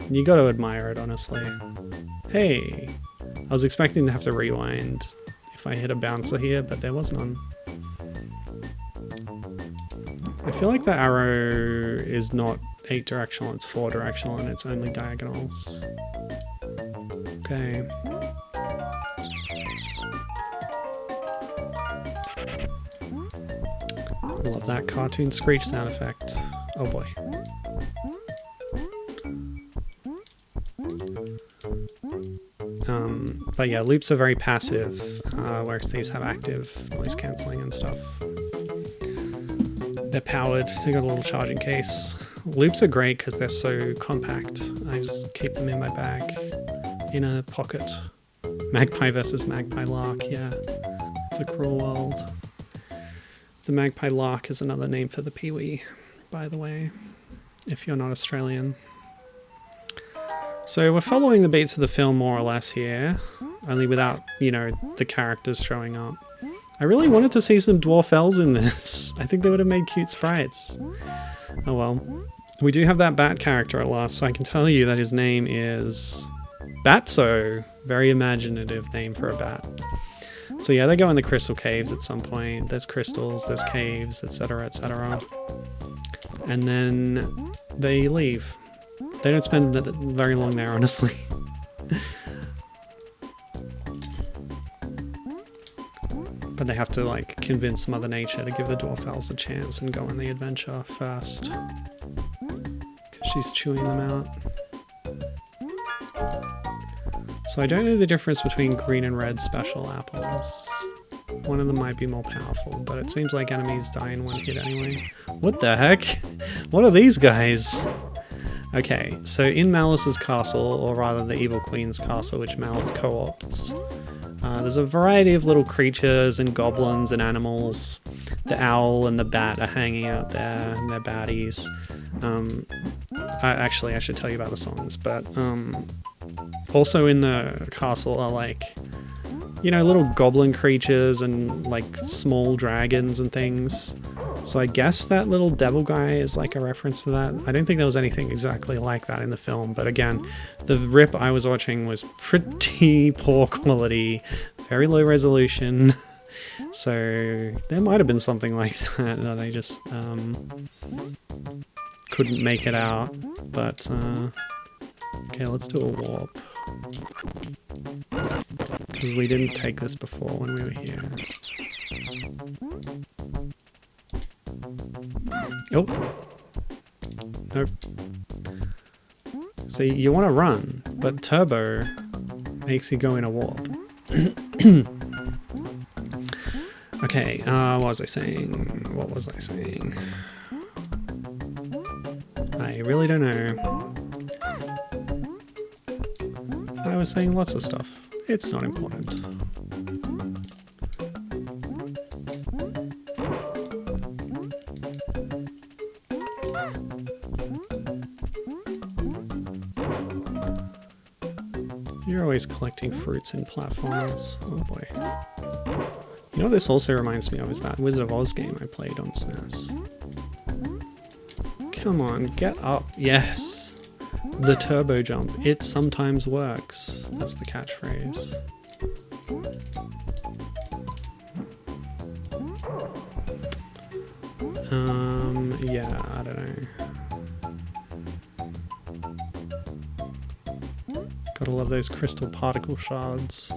And you gotta admire it, honestly. Hey! I was expecting to have to rewind if I hit a bouncer here, but there was none. I feel like the arrow is not 8 directional, it's 4 directional, and it's only diagonals. Okay. Love that cartoon screech sound effect. Oh boy. But yeah, loops are very passive, whereas these have active noise cancelling and stuff. They're powered, they got a little charging case. Loops are great because they're so compact. I just keep them in my bag, in a pocket. Magpie versus magpie lark, yeah. It's a cruel world. The magpie lark is another name for the peewee, by the way, if you're not Australian. So we're following the beats of the film more or less here, only without, you know, the characters showing up. I really wanted to see some Dwarfelles in this. I think they would have made cute sprites. Oh well. We do have that bat character at last, so I can tell you that his name is Batso. Very imaginative name for a bat. So yeah, they go in the crystal caves at some point. There's crystals, there's caves, etc, etc. And then they leave. They don't spend very long there, honestly. But they have to, like, convince Mother Nature to give the Dwarfelles a chance and go on the adventure first. Because she's chewing them out. So I don't know the difference between green and red special apples. One of them might be more powerful, but it seems like enemies die in one hit anyway. What the heck? What are these guys? Okay, so in Maliss's castle, or rather the Evil Queen's castle, which Maliss co-opts, there's a variety of little creatures and goblins and animals. The owl and the bat are hanging out there, and they're baddies. Actually, I should tell you about the songs, but also in the castle are, like, you know, little goblin creatures and, like, small dragons and things. So I guess that little devil guy is like a reference to that. I don't think there was anything exactly like that in the film, but again, the rip I was watching was pretty poor quality, very low resolution. So there might have been something like that that I just couldn't make it out. But okay, let's do a warp. Because we didn't take this before when we were here. Oh. Nope. See, you want to run, but turbo makes you go in a warp. Okay, what was I saying? What was I saying? I really don't know. I was saying lots of stuff. It's not important. You're always collecting fruits in platformers. Oh boy. You know what this also reminds me of is that Wizard of Oz game I played on SNES. Come on, get up. Yes. The turbo jump. It sometimes works. That's the catchphrase. Yeah, I don't know. Gotta love those crystal particle shards.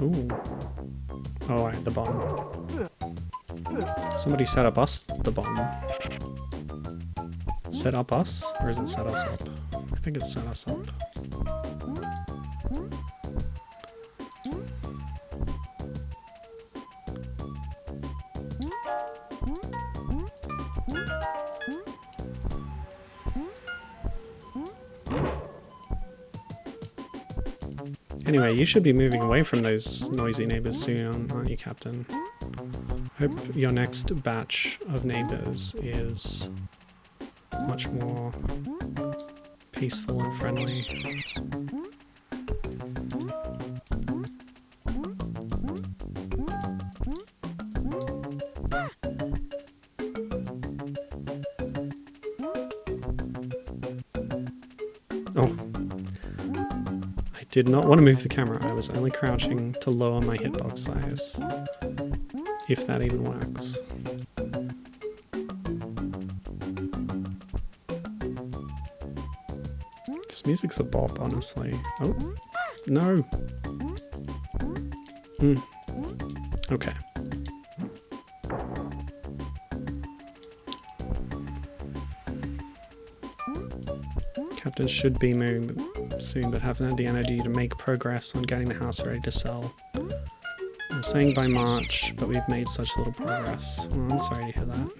Ooh. Oh, right, the bomb. Somebody set up us the bomb. Set up us? Or is it set us up? I think it's set us up. Anyway, you should be moving away from those noisy neighbors soon, aren't you, Captain? Hope your next batch of neighbors is much more peaceful and friendly. Oh. Did not want to move the camera. I was only crouching to lower my hitbox size. If that even works. This music's a bop, honestly. Oh, no. Okay. Captain should be moving soon, but haven't had the energy to make progress on getting the house ready to sell. I'm saying by March, but we've made such little progress. Oh, I'm sorry to hear that.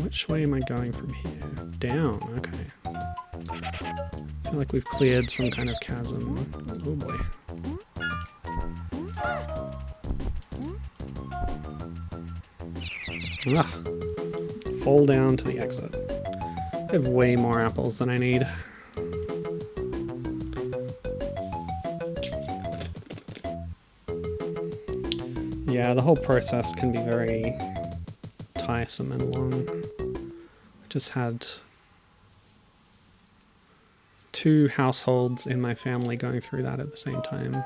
Which way am I going from here? Down, okay. I feel like we've cleared some kind of chasm. Oh boy. Ugh. Fall down to the exit. I have way more apples than I need. Yeah, the whole process can be very tiresome and long. I just had 2 households in my family going through that at the same time.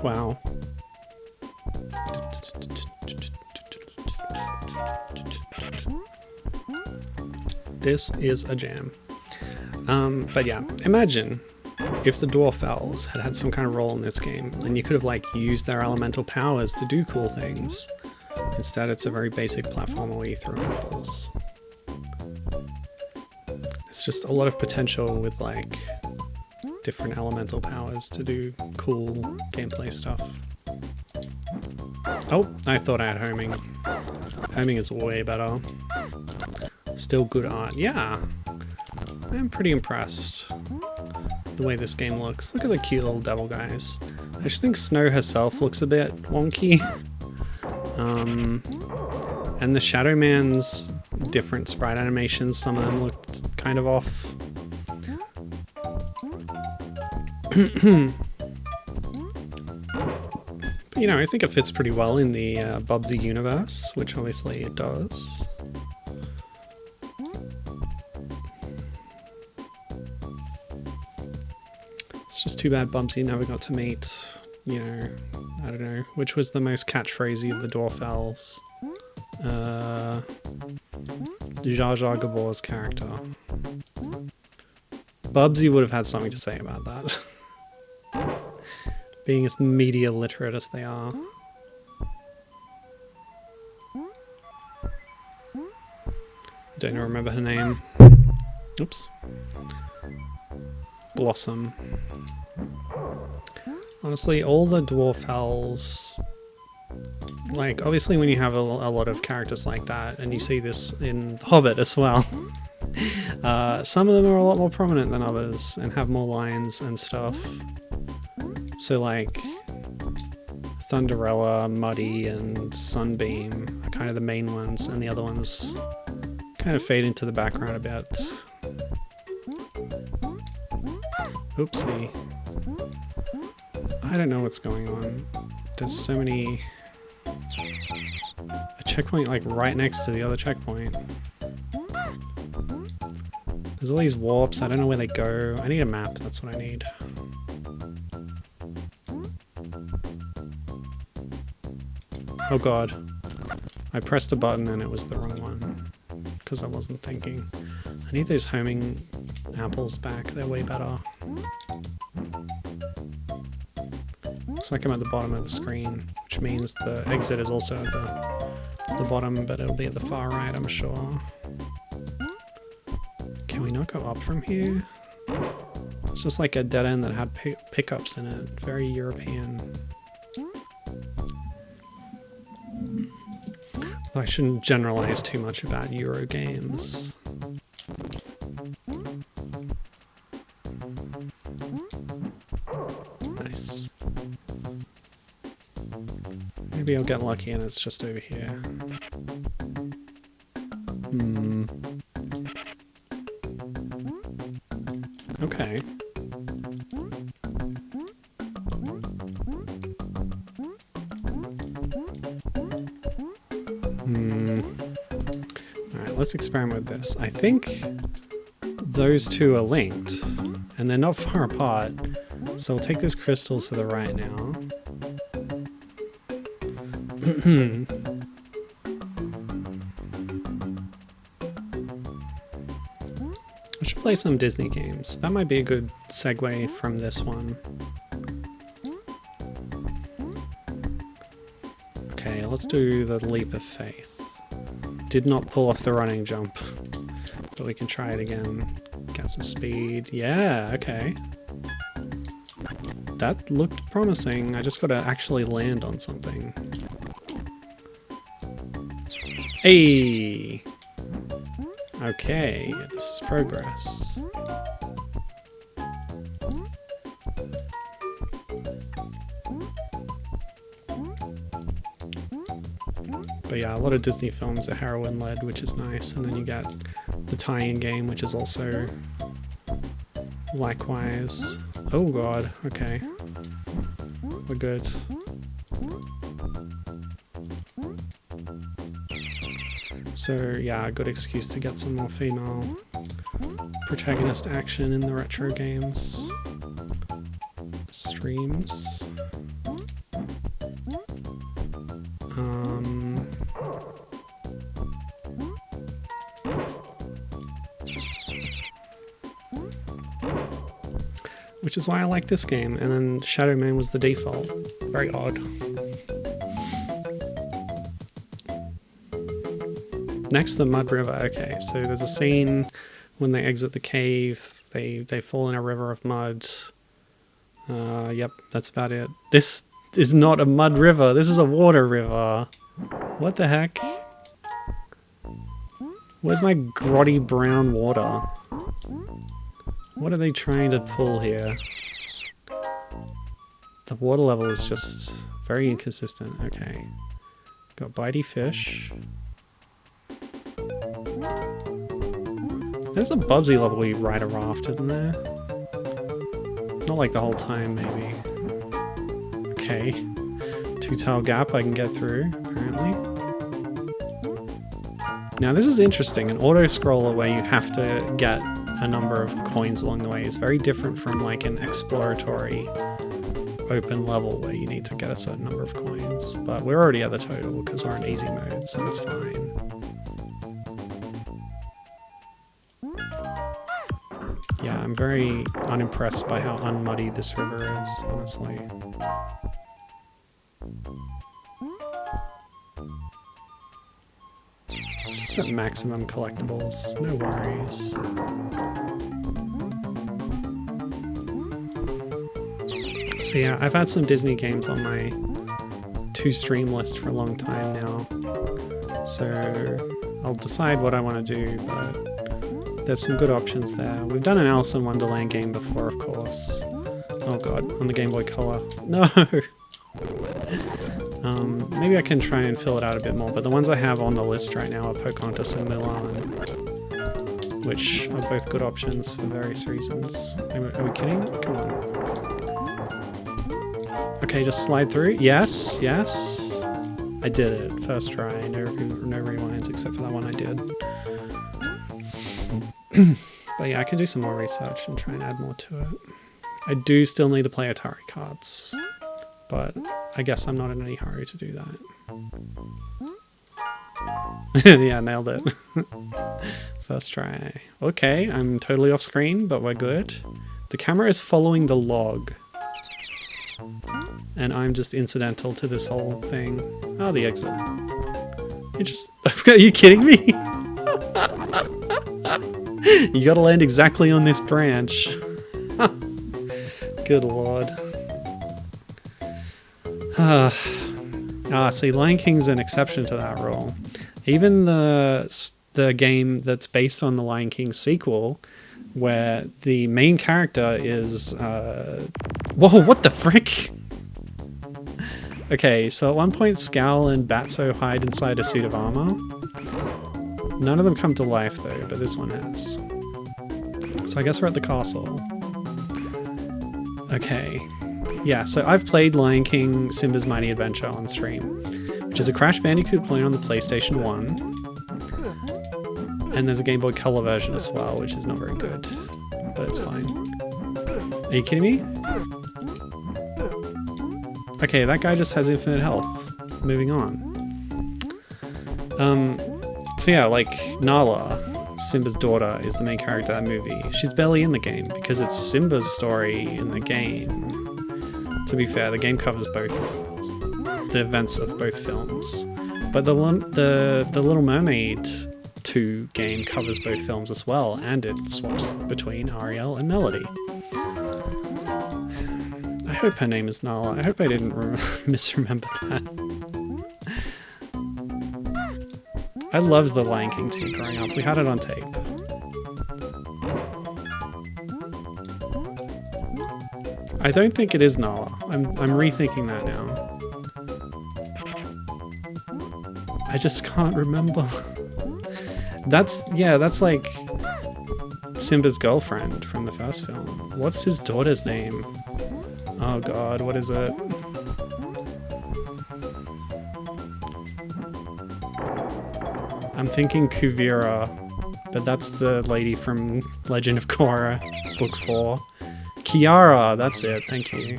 Wow. This is a jam. But yeah, imagine if the Dwarfelles had had some kind of role in this game and you could have like used their elemental powers to do cool things. Instead, it's a very basic platformer where you throw apples. There's just a lot of potential with like different elemental powers to do cool gameplay stuff. Oh, I thought I had homing. Homing is way better. Still good art. Yeah, I'm pretty impressed the way this game looks. Look at the cute little devil guys. I just think Snow herself looks a bit wonky. And the Shadow Man's different sprite animations, some of them looked kind of off. But, you know, I think it fits pretty well in the Bubsy universe, which obviously it does. It's just too bad Bubsy never got to meet, you know, I don't know, which was the most catchphrasey of the Dwarfelles. Jar Jar Gabor's character. Bubsy would have had something to say about that. Being as media literate as they are. Don't remember her name. Oops. Blossom. Honestly, all the Dwarfelles, like, obviously when you have a lot of characters like that, and you see this in Hobbit as well, some of them are a lot more prominent than others, and have more lines and stuff. So like, Thunderella, Muddy, and Sunbeam are kind of the main ones, and the other ones kind of fade into the background a bit. Oopsie. I don't know what's going on. There's so many... A checkpoint like right next to the other checkpoint. There's all these warps, I don't know where they go. I need a map, that's what I need. Oh god. I pressed a button and it was the wrong one. Because I wasn't thinking. I need those homing apples back, they're way better. Looks like I'm at the bottom of the screen, which means the exit is also at the bottom, but it'll be at the far right, I'm sure. Can we not go up from here? It's just like a dead end that had pickups in it. Very European. Though I shouldn't generalize too much about Euro games. Nice. Maybe I'll get lucky and it's just over here. Okay. Alright, let's experiment with this. I think those two are linked. and they're not far apart. So we'll take this crystal to the right now. I should play some Disney games. That might be a good segue from this one. Okay, let's do the leap of faith. Did not pull off the running jump, but we can try it again. Get some speed. Yeah, okay. That looked promising. I just gotta actually land on something. Hey! Okay, this is progress. But yeah, a lot of Disney films are heroine-led, which is nice, and then you get the tie-in game, which is also likewise. Oh god, okay. We're good. So yeah, a good excuse to get some more female protagonist action in the retro games. Streams. Which is why I like this game, and then Shadow Man was the default. Very odd. Next, the Mud River. Okay, so there's a scene when they exit the cave, they fall in a river of mud. Yep, that's about it. This is not a mud river, this is a water river. What the heck? Where's my grotty brown water? What are they trying to pull here? The water level is just very inconsistent. Okay. Got bitey fish. There's a Bubsy level where you ride a raft, isn't there? Not like the whole time, maybe. Okay. Two-tile gap I can get through, apparently. Now this is interesting. An auto-scroller where you have to get a number of coins along the way is very different from like an exploratory open level where you need to get a certain number of coins. But we're already at the total because we're in easy mode, so it's fine. Yeah, I'm very unimpressed by how unmuddy this river is, honestly. Just at maximum collectibles, no worries. So yeah, I've had some Disney games on my to-stream list for a long time now. So I'll decide what I want to do, but there's some good options there. We've done an Alice in Wonderland game before, of course. Oh god, on the Game Boy Color. No! Maybe I can try and fill it out a bit more, but the ones I have on the list right now are Pocahontas and Mulan, which are both good options for various reasons. Are we kidding? Come on. Okay, just slide through. Yes, yes. I did it. First try. No rewinds except for that one I did. But yeah, I can do some more research and try and add more to it. I do still need to play Atari cards, but I guess I'm not in any hurry to do that. Yeah, nailed it. First try. Okay, I'm totally off screen, but we're good. The camera is following the log. And I'm just incidental to this whole thing. Oh, the exit. Are you kidding me? You gotta land exactly on this branch. Good lord. See, Lion King's an exception to that rule. Even the game that's based on the Lion King sequel, where the main character is... Whoa, what the frick? Okay, so at one point Scowl and Batso hide inside a suit of armor. None of them come to life though, but this one has. So I guess we're at the castle. Okay. Yeah, so I've played Lion King Simba's Mighty Adventure on stream, which is a Crash Bandicoot playing on the PlayStation 1. And there's a Game Boy Color version as well, which is not very good, but it's fine. Are you kidding me? Okay, that guy just has infinite health. Moving on. So yeah, like Nala, Simba's daughter, is the main character of that movie. She's barely in the game because it's Simba's story in the game. To be fair, the game covers both the events of both films. But the Little Mermaid 2 game covers both films as well, and it swaps between Ariel and Melody. I hope her name is Nala. I hope I didn't misremember that. I loved The Lion King 2 growing up. We had it on tape. I don't think it is Nala. I'm rethinking that now. I just can't remember. That's like Simba's girlfriend from the first film. What's his daughter's name? Oh god, what is it? I'm thinking Kuvira, but that's the lady from Legend of Korra, Book 4. Kiara, that's it, thank you.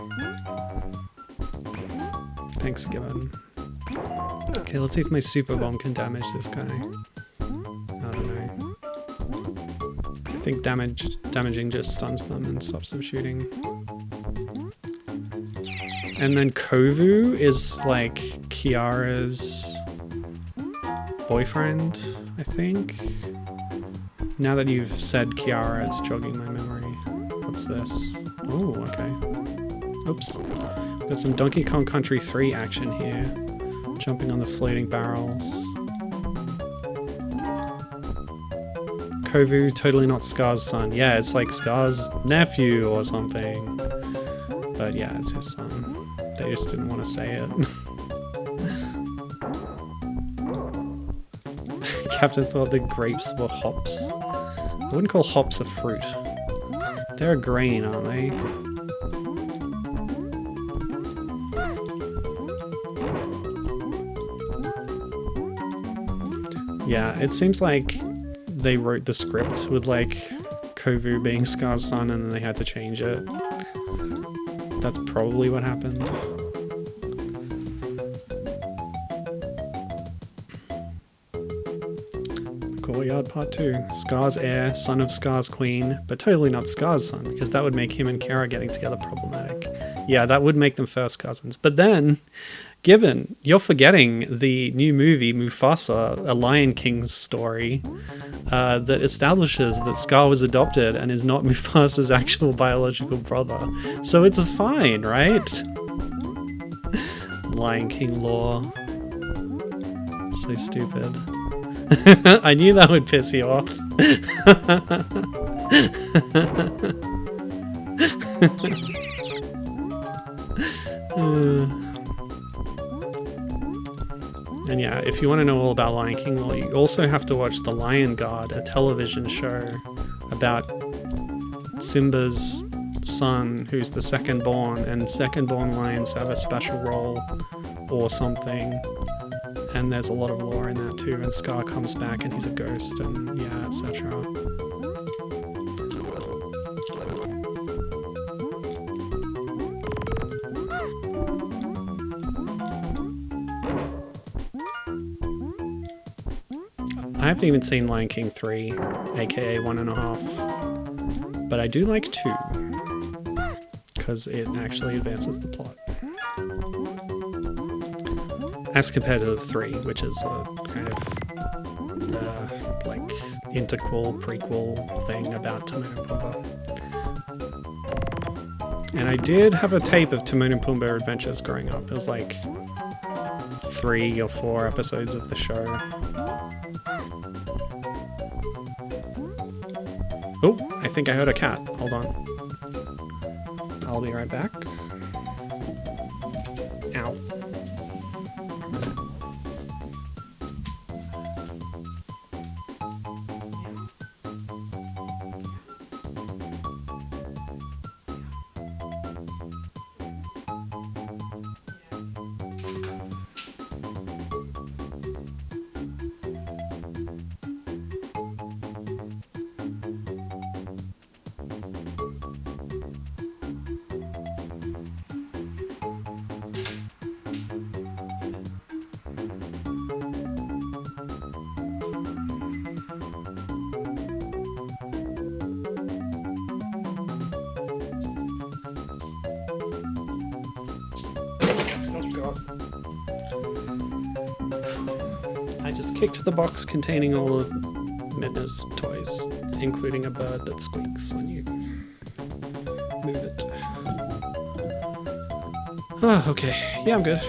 Thanks, Gibbon. Okay, let's see if my super bomb can damage this guy. I don't know. I think damaging just stuns them and stops them shooting. And then Kovu is like Kiara's boyfriend, I think. Now that you've said Kiara, it's jogging my memory. What's this? Oh, okay. Oops. Got some Donkey Kong Country 3 action here. Jumping on the floating barrels. Kovu, totally not Scar's son. Yeah, it's like Scar's nephew or something. But yeah, it's his son. They just didn't want to say it. Captain thought the grapes were hops. I wouldn't call hops a fruit. They're a grain, aren't they? Yeah, it seems like they wrote the script with like Kovu being Scar's son and then they had to change it. That's probably what happened. Courtyard Part 2. Scar's heir, son of Scar's queen, but totally not Scar's son, because that would make him and Kara getting together problematic. Yeah, that would make them first cousins. But then, Gibbon, you're forgetting the new movie, Mufasa, a Lion King's story, that establishes that Scar was adopted and is not Mufasa's actual biological brother. So it's fine, right? Lion King lore. So stupid. I knew that would piss you off. And yeah, if you want to know all about Lion King, well, you also have to watch The Lion Guard, a television show about Simba's son, who's the second born, and second born lions have a special role or something. And there's a lot of lore in that too, and Scar comes back and he's a ghost, and yeah, etc. I haven't even seen Lion King 3, aka 1.5, but I do like 2, because it actually advances the plot. As compared to the 3, which is a kind of like interquel, prequel thing about Timon and Pumbaa. And I did have a tape of Timon and Pumbaa Adventures growing up. It was like 3 or 4 episodes of the show. Oh, I think I heard a cat. Hold on. I'll be right back. Ow. I just kicked the box containing all of Midna's toys, including a bird that squeaks when you move it. Oh, okay. Yeah, I'm good.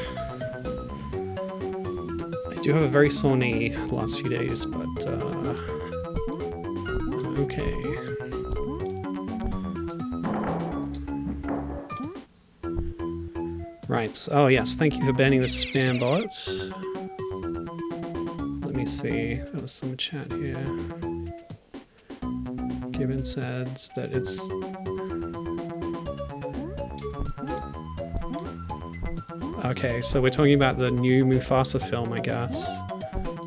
I do have a very sore knee the last few days, but okay. Right. Oh, yes. Thank you for banning the spam bot. Let me see. There was some chat here. Gibbon said that it's... Okay, so we're talking about the new Mufasa film, I guess,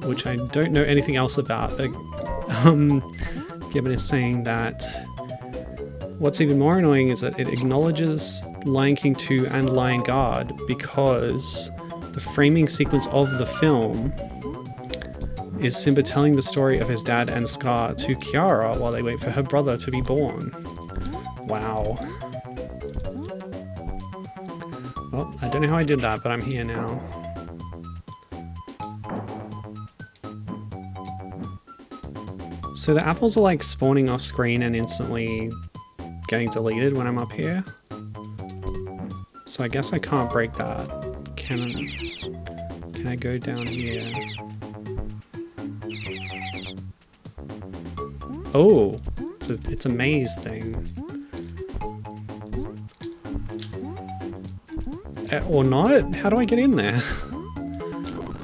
which I don't know anything else about, but Gibbon is saying that what's even more annoying is that it acknowledges Lion King 2 and Lion Guard because the framing sequence of the film is Simba telling the story of his dad and Scar to Kiara while they wait for her brother to be born. Wow. Well, I don't know how I did that, but I'm here now. So the apples are like spawning off screen and instantly getting deleted when I'm up here. So I guess I can't break that. Can I go down here? Oh, it's a maze thing. Or not? How do I get in there?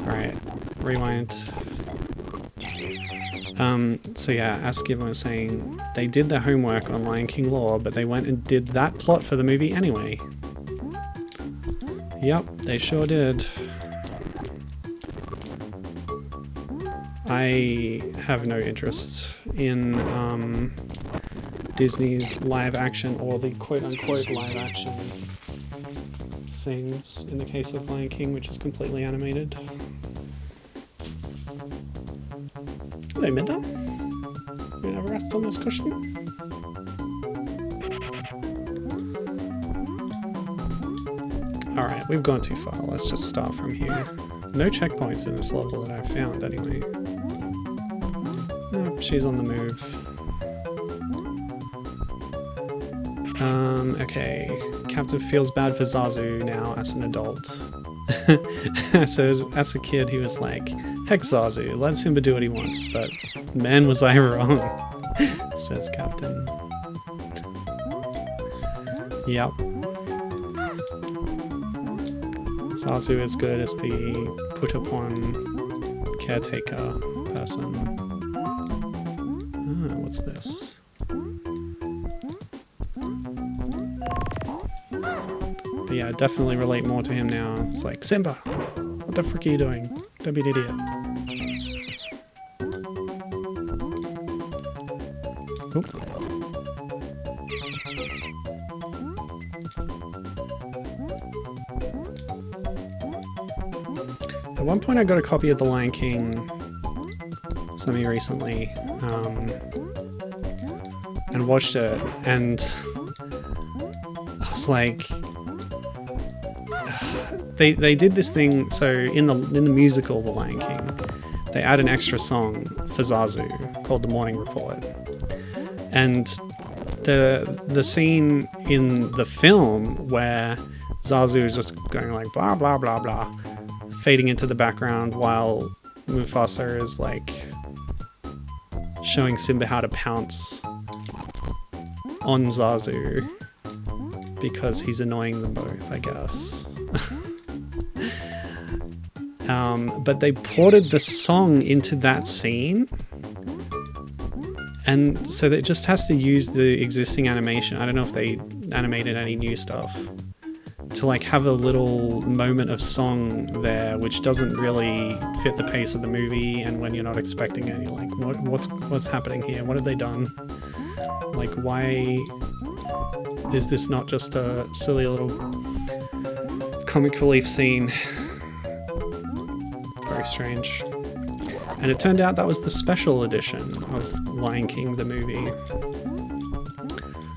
Alright, rewind. So yeah, as Gibbon was saying, they did their homework on Lion King lore, but they went and did that plot for the movie anyway. Yep, they sure did. I have no interest in Disney's live action or the quote-unquote live action things in the case of Lion King, which is completely animated. Hello, Minda. You gonna have a rest on this cushion? Alright, we've gone too far. Let's just start from here. No checkpoints in this level that I've found, anyway. Oh, she's on the move. Okay. Captain feels bad for Zazu now as an adult. So as a kid, he was like, heck Zazu, let Simba do what he wants, but man was I wrong, says Captain. Yep. Zazu is good as the put-upon caretaker person. Ah, what's this? But yeah, I definitely relate more to him now. It's like, Simba, what the frick are you doing? Don't be an idiot. Oop. At one point I got a copy of The Lion King semi-recently, and watched it, and I was like, they did this thing. So in the musical The Lion King, they add an extra song for Zazu called The Morning Report, and the scene in the film where Zazu is just going like blah blah blah blah, fading into the background while Mufasa is like showing Simba how to pounce on Zazu because he's annoying them both, I guess. But they ported the song into that scene, and so it just has to use the existing animation. I don't know if they animated any new stuff to like have a little moment of song there, which doesn't really fit the pace of the movie, and when you're not expecting it, you're like, what's happening here? What have they done? Like, why is this not just a silly little comic relief scene? Very strange. And it turned out that was the special edition of Lion King the movie,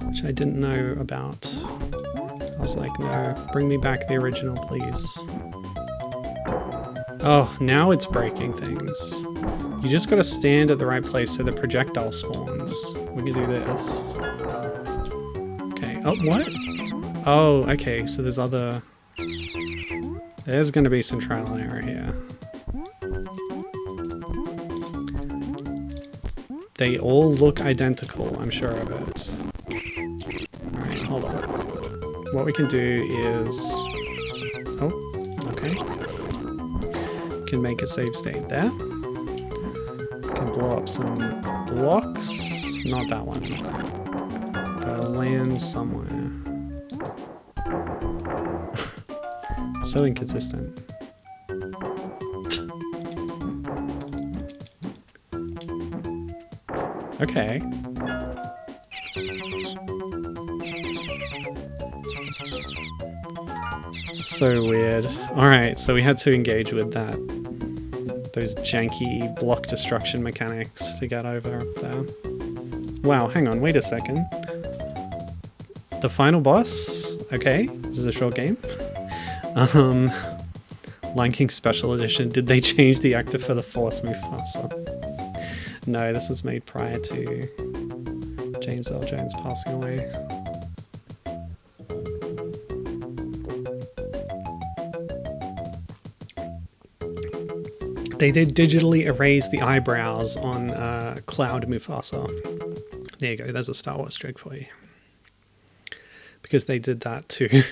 which I didn't know about. I was like, no, bring me back the original, please. Oh, now it's breaking things. You just gotta stand at the right place so the projectile spawns. We can do this. Okay, oh, what? Oh, okay, so there's other... There's gonna be some trial and error here. They all look identical, I'm sure of it. Alright, hold on. What we can do is... Oh, okay. Can make a save state there. Can blow up some blocks. Not that one. Gotta land somewhere. So inconsistent. Okay. So weird. Alright, so we had to engage with that. Those janky block destruction mechanics to get over up there. Wow, hang on, wait a second. The final boss? Okay, this is a short game. Lion King Special Edition. Did they change the actor for the Force Mufasa? No, this was made prior to James L. Jones passing away. They did digitally erase the eyebrows on Cloud Mufasa. There you go, there's a Star Wars joke for you. Because they did that to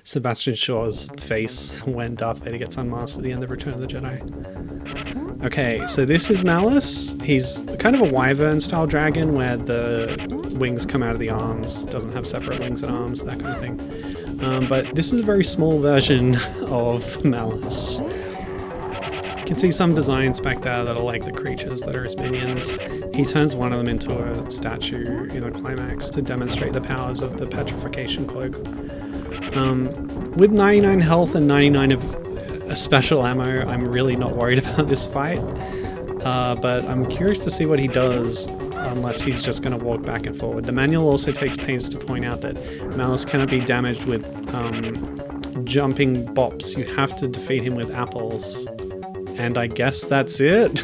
Sebastian Shaw's face when Darth Vader gets unmasked at the end of Return of the Jedi. Okay, so this is Maliss. He's kind of a wyvern style dragon where the wings come out of the arms, doesn't have separate wings and arms, that kind of thing. But this is a very small version of Maliss. You can see some designs back there that are like the creatures that are his minions. He turns one of them into a statue in a climax to demonstrate the powers of the petrification cloak. With 99 health and 99 of special ammo, I'm really not worried about this fight. But I'm curious to see what he does, unless he's just going to walk back and forward. The manual also takes pains to point out that Maliss cannot be damaged with jumping bops. You have to defeat him with apples. And I guess that's it.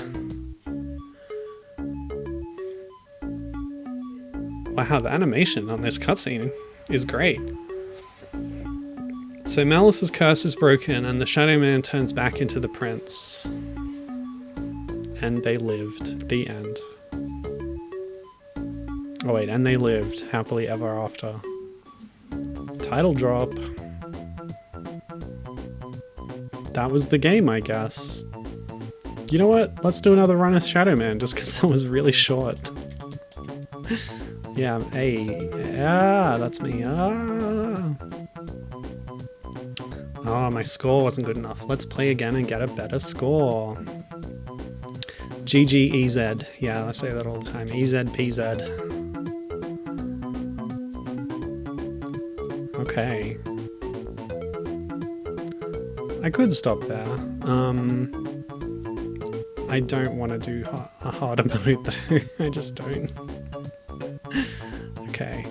Wow, the animation on this cutscene is great. So Maliss's curse is broken and the Shadow Man turns back into the prince. And they lived. The end. Oh wait, and they lived happily ever after. Title drop. That was the game, I guess. You know what? Let's do another run as Shadow Man, just because that was really short. Yeah, hey. Ah, that's me. Ah. Oh, my score wasn't good enough. Let's play again and get a better score. GGEZ. Yeah, I say that all the time. EZPZ. Okay. I could stop there. I don't want to do a harder mode though. I just don't. Okay.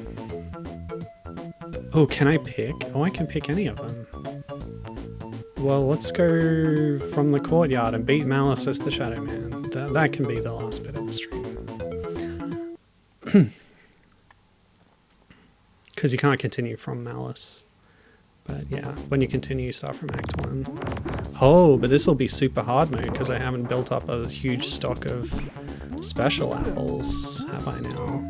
Oh, can I pick? Oh, I can pick any of them. Well, let's go from the courtyard and beat Maliss as the Shadow Man. That can be the last bit of the stream. Because you can't continue from Maliss. But yeah, when you continue, you start from Act 1. Oh, but this will be super hard mode because I haven't built up a huge stock of special apples, have I now?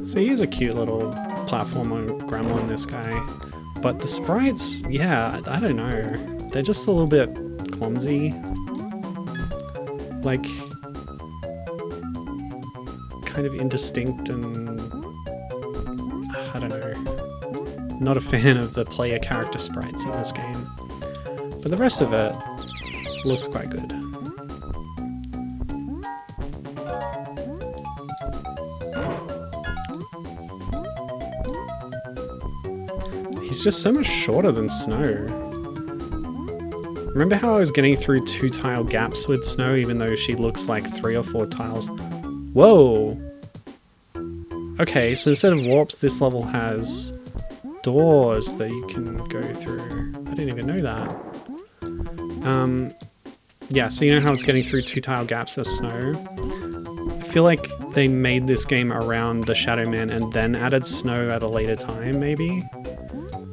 So he's a cute little platformer gremlin, this guy. But the sprites, yeah, I don't know. They're just a little bit clumsy. Like, kind of indistinct and... I don't know. Not a fan of the player character sprites in this game. But the rest of it looks quite good. He's just so much shorter than Snow. Remember how I was getting through 2 tile gaps with Snow even though she looks like 3 or 4 tiles? Whoa! Okay, so instead of warps, this level has doors that you can go through. I didn't even know that. Yeah, so you know how it's getting through 2 tile gaps as snow? I feel like they made this game around the Shadow Man and then added snow at a later time, maybe?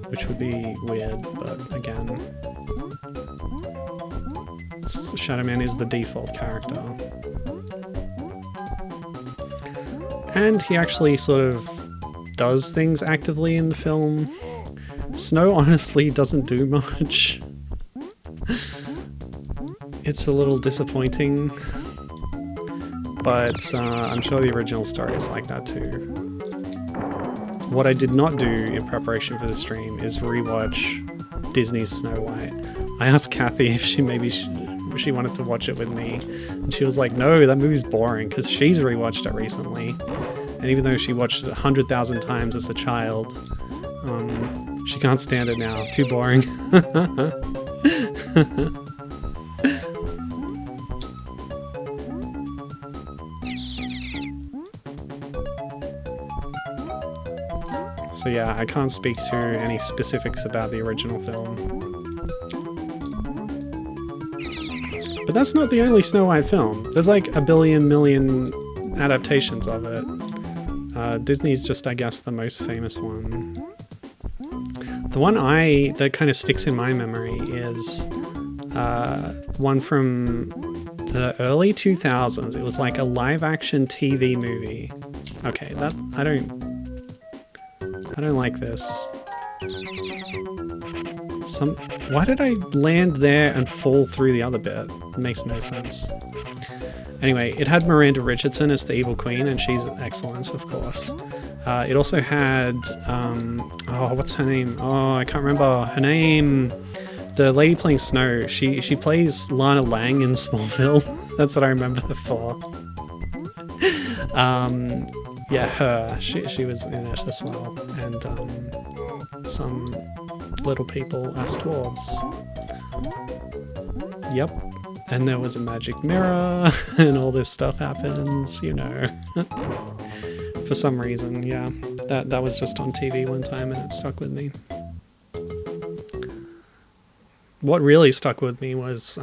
Which would be weird, but again... Shadow Man is the default character. And he actually sort of does things actively in the film. Snow honestly doesn't do much. It's a little disappointing, but I'm sure the original story is like that too. What I did not do in preparation for the stream is rewatch Disney's Snow White. I asked Kathy if she wanted to watch it with me, and she was like, no, that movie's boring, because she's rewatched it recently, and even though she watched it 100,000 times as a child, she can't stand it now. Too boring. So yeah, I can't speak to any specifics about the original film. But that's not the only Snow White film. There's like a million adaptations of it. Disney's just, I guess, the most famous one. The one that kind of sticks in my memory is one from the early 2000s. It was like a live-action TV movie. Okay, I don't like this. Why did I land there and fall through the other bit? It makes no sense. Anyway, it had Miranda Richardson as the evil queen, and she's excellent, of course. It also had, what's her name? Oh, I can't remember her name. The lady playing Snow. She plays Lana Lang in Smallville. That's what I remember her for. Yeah, her. She was in it as well, and some little people as dwarves. Yep, and there was a magic mirror, and all this stuff happens, you know. For some reason, yeah. That was just on TV one time, and it stuck with me. What really stuck with me was,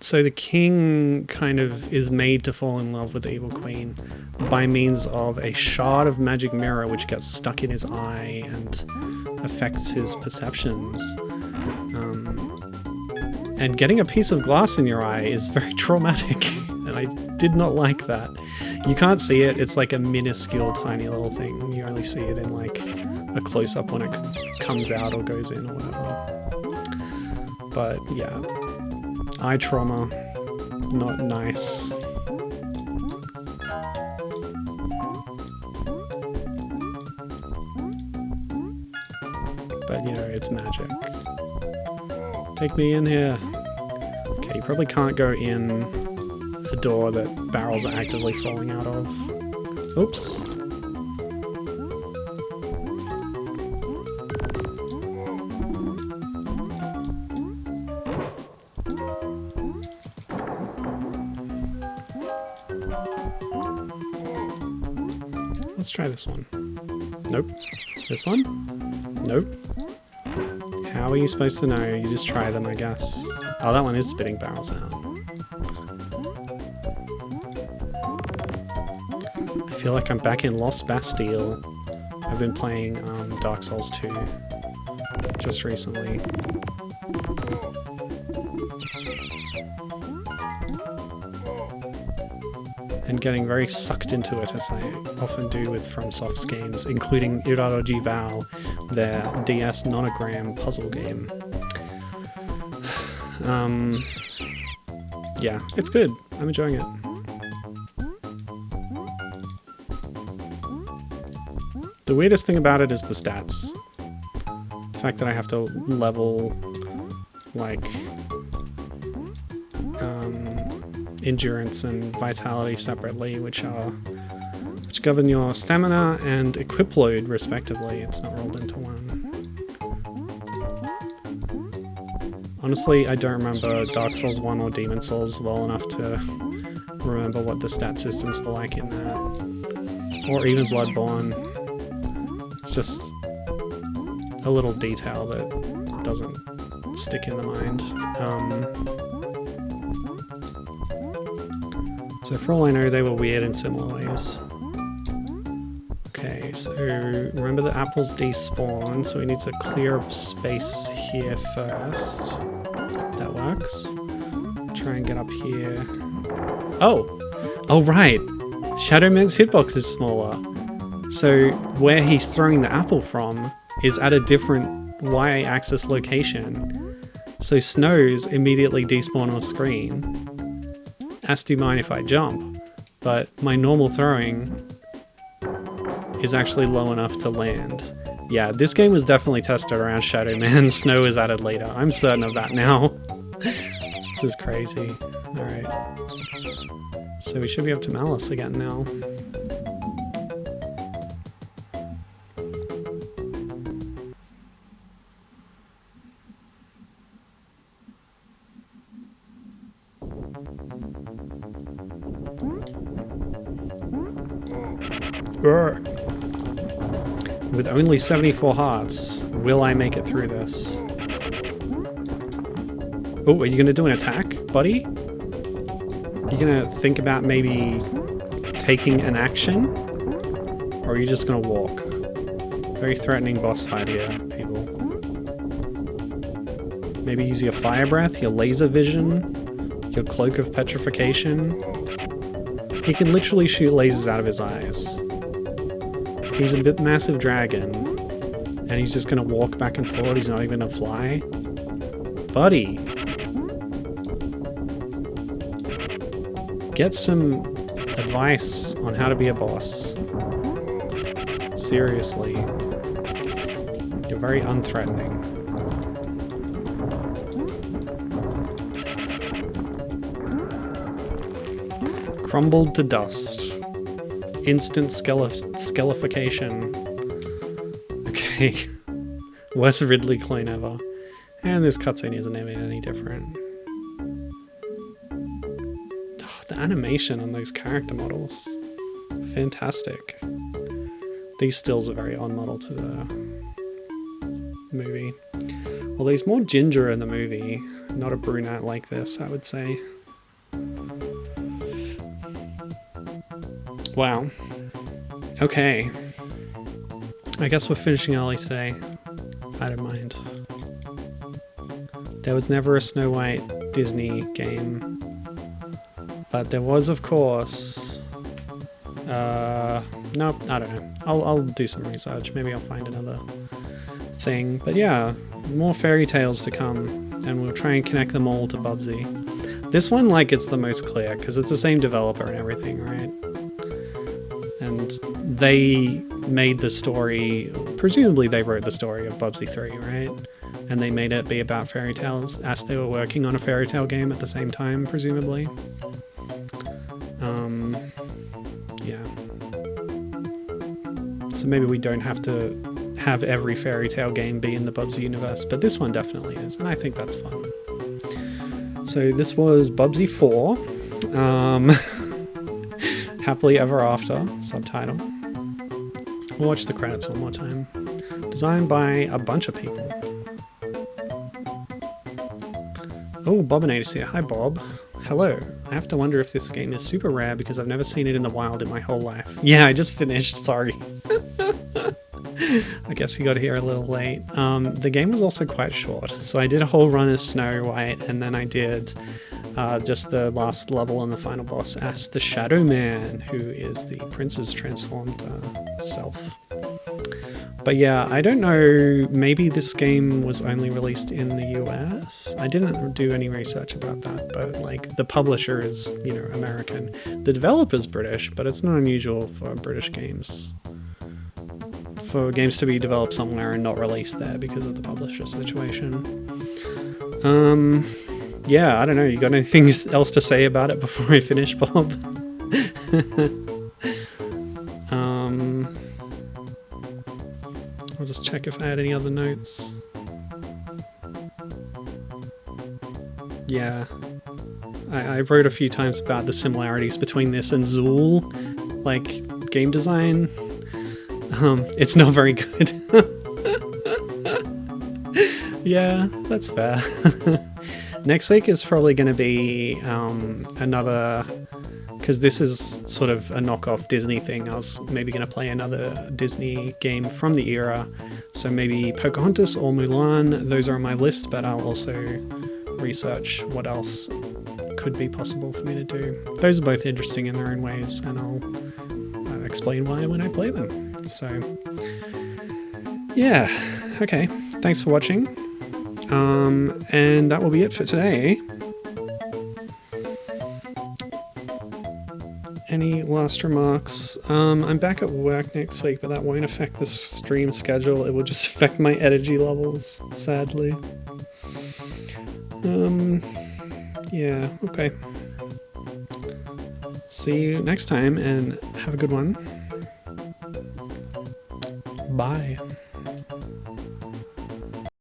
so the king kind of is made to fall in love with the evil queen by means of a shard of magic mirror which gets stuck in his eye and affects his perceptions. And getting a piece of glass in your eye is very traumatic, and I did not like that. You can't see it, it's like a minuscule tiny little thing. You only see it in like a close-up when it comes out or goes in or whatever. But yeah. Eye trauma, not nice. But you know, it's magic. Take me in here. Okay, you probably can't go in a door that barrels are actively falling out of. Oops. Let's try this one. Nope. This one? Nope. How are you supposed to know? You just try them, I guess. Oh, that one is spitting barrels out. I feel like I'm back in Lost Bastille. I've been playing Dark Souls 2 just recently. And getting very sucked into it, as I often do with FromSoft's games, including Iradoji Val, their DS nonogram puzzle game. Yeah, it's good. I'm enjoying it. The weirdest thing about it is the stats. The fact that I have to level, like, endurance and vitality separately, which govern your stamina and equip load respectively. It's not rolled into one. Honestly, I don't remember Dark Souls 1 or Demon Souls well enough to remember what the stat systems were like in that. Or even Bloodborne. It's just a little detail that doesn't stick in the mind. So for all I know, they were weird in similar ways. Okay, so remember the apples despawn, so we need to clear up space here first. That works. Try and get up here. Oh, right. Shadow Man's hitbox is smaller. So where he's throwing the apple from is at a different y-axis location. So snows immediately despawn on screen. As do mine if I jump, but my normal throwing is actually low enough to land. Yeah, this game was definitely tested around Shadow Man. Snow is added later. I'm certain of that now. This is crazy. Alright. So we should be up to Maliss again now. With only 74 hearts, will I make it through this? Oh, are you going to do an attack, buddy? Are you going to think about maybe taking an action? Or are you just going to walk? Very threatening boss fight here, people. Maybe use your fire breath, your laser vision, your cloak of petrification. He can literally shoot lasers out of his eyes. He's a bit massive dragon, and he's just gonna walk back and forth. He's not even gonna fly. Buddy! Get some advice on how to be a boss. Seriously. You're very unthreatening. Crumbled to dust. Instant skelefication. Okay. Worst Ridley clone ever. And this cutscene isn't even any different. Oh, the animation on those character models. Fantastic. These stills are very on model to the movie. Well, he's more ginger in the movie. Not a brunette like this, I would say. Wow. Okay. I guess we're finishing early today. I don't mind. There was never a Snow White Disney game. But there was, of course... nope, I don't know. I'll do some research. Maybe I'll find another thing. But yeah, more fairy tales to come. And we'll try and connect them all to Bubsy. This one, like, it's the most clear, because it's the same developer and everything, right? And they made the story, presumably they wrote the story of Bubsy 3, right? And they made it be about fairy tales as they were working on a fairy tale game at the same time, presumably. Yeah. So maybe we don't have to have every fairy tale game be in the Bubsy universe, but this one definitely is, and I think that's fun. So this was Bubsy 4. Happily Ever After, subtitle. We'll watch the credits one more time. Designed by a bunch of people. Oh, Bobinator's here. Hi, Bob. Hello. I have to wonder if this game is super rare because I've never seen it in the wild in my whole life. Yeah, I just finished, sorry. I guess you got here a little late. The game was also quite short, so I did a whole run as Snow White, and then I did just the last level and the final boss as the Shadow Man, who is the prince's transformed self. But yeah, I don't know, maybe this game was only released in the US? I didn't do any research about that, but like the publisher is, you know, American. The developer's British, but it's not unusual for British games. For games to be developed somewhere and not released there because of the publisher situation. Yeah, I don't know, you got anything else to say about it before I finish, Bob? I'll just check if I had any other notes. Yeah. I wrote a few times about the similarities between this and Zool, like game design. It's not very good. Yeah, that's fair. Next week is probably going to be another, because this is sort of a knockoff Disney thing. I was maybe going to play another Disney game from the era. So maybe Pocahontas or Mulan. Those are on my list, but I'll also research what else could be possible for me to do. Those are both interesting in their own ways, and I'll explain why when I play them. So, yeah. Okay. Thanks for watching. And that will be it for today. Any last remarks? I'm back at work next week, but that won't affect the stream schedule. It will just affect my energy levels, sadly. Yeah, okay. See you next time, and have a good one. Bye.